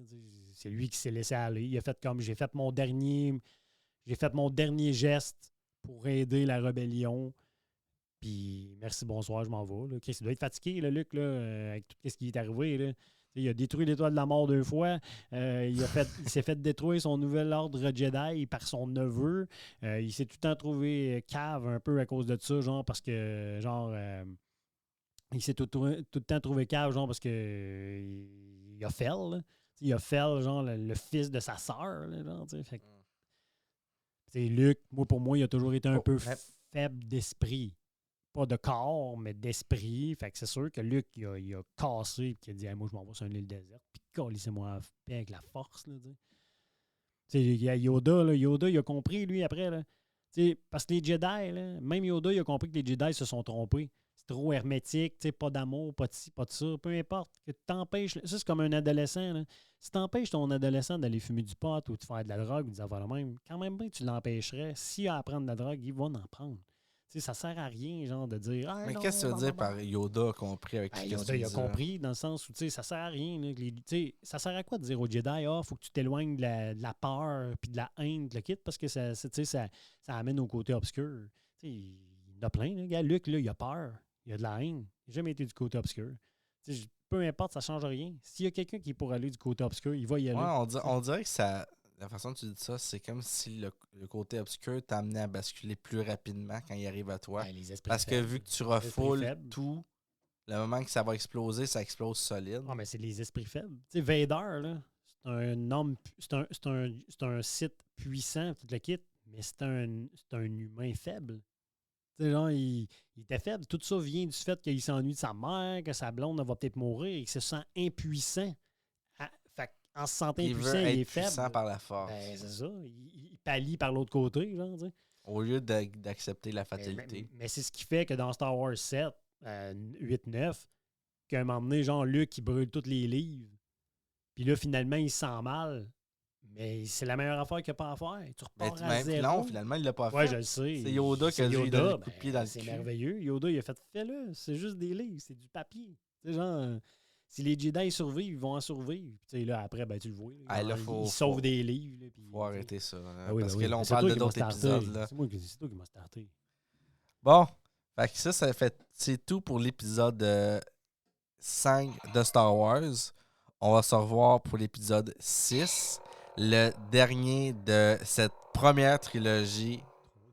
C'est lui qui s'est laissé aller. Il a fait comme j'ai fait mon dernier geste pour aider la rébellion. Puis merci, bonsoir, je m'en vais. Là. Chris, il doit être fatigué, là, Luke, là, avec tout ce qui est arrivé. Là. Il a détruit l'étoile de la mort 2 fois. Il s'est fait détruire son nouvel ordre Jedi par son neveu. Il s'est tout le temps trouvé cave un peu à cause de ça, genre parce que il s'est tout le temps trouvé cave, genre parce que il a Fel. Là. Il a Fel, genre le fils de sa sœur. Là, genre, fait que, Luke, pour moi, il a toujours été un peu faible d'esprit. Pas de corps, mais d'esprit. Fait que c'est sûr que Luke, il a cassé et il a dit hey, moi, je m'en vais sur une île déserte. Puis, laissez-moi en paix avec la force. Là, Yoda, là, Yoda, il a compris, lui, après. Là, parce que les Jedi, là, même Yoda, il a compris que les Jedi se sont trompés. C'est trop hermétique, pas d'amour, pas de ci, pas de ça. Peu importe. Que t'empêches. Ça, c'est comme un adolescent. Là. Si t'empêches ton adolescent d'aller fumer du pot ou de faire de la drogue ou des affaires de même, quand même bien, tu l'empêcherais. S'il a à prendre de la drogue, il va en prendre. T'sais, ça sert à rien, genre, de dire. Ah, mais non, qu'est-ce que tu veux dire par Yoda a compris avec Yoda, il a compris dans le sens où ça sert à rien. Là, ça sert à quoi de dire aux Jedi faut que tu t'éloignes de la peur puis de la haine de le kit parce que ça amène au côté obscur. Il y en a plein, là, gars. Luke, là, il a peur. Il a de la haine. Il n'a jamais été du côté obscur. Peu importe, ça ne change rien. S'il y a quelqu'un qui est pour aller du côté obscur, il va y aller. Ouais, on dirait que ça. La façon dont tu dis ça, c'est comme si le côté obscur t'a amené à basculer plus rapidement quand il arrive à toi. Parce que vu que tu refoules tout, le moment que ça va exploser, ça explose solide. Ah, mais c'est les esprits faibles. Tu sais, Vader, là, c'est un homme, c'est un Sith puissant, tout le kit, mais c'est un humain faible. Tu sais, genre, il était faible. Tout ça vient du fait qu'il s'ennuie de sa mère, que sa blonde va peut-être mourir et qu'il se sent impuissant. En se sentant impuissant, il est faible. Puissant par la force. Ben, c'est ça. Il pallie par l'autre côté, genre, t'sais. Au lieu d'accepter la fatalité. Mais c'est ce qui fait que dans Star Wars 7, 8-9, qu'à un moment donné, genre, Luke, il brûle tous les livres. Puis là, finalement, il se sent mal. Mais c'est la meilleure affaire qu'il n'y a pas à faire. Tu repars à zéro. Non, finalement, il ne l'a pas fait. Ouais, je le sais. C'est Yoda qui a dû lui donner un coup de pied dans le cul. C'est merveilleux. Yoda, il a fait, fais-le. C'est juste des livres. C'est du papier. Tu sais, genre... Si les Jedi survivent, ils vont en survivre. Puis là, après, ben, tu le vois. Ils sauvent des livres. Là, faut arrêter ça. Parce que là, on parle d'autres épisodes. Là. C'est toi qui m'as starté. Bon, fait que ça fait. C'est tout pour l'épisode 5 de Star Wars. On va se revoir pour l'épisode 6. Le dernier de cette première trilogie.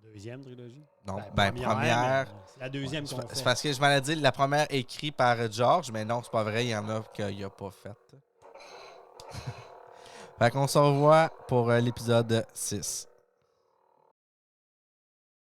Deuxième trilogie? Non, première. C'est la deuxième qu'on fait. C'est parce que je m'en ai dit la première écrite par George, mais non, c'est pas vrai, il y en a qu'il n'a pas fait. Fait qu'on se revoit pour l'épisode 6.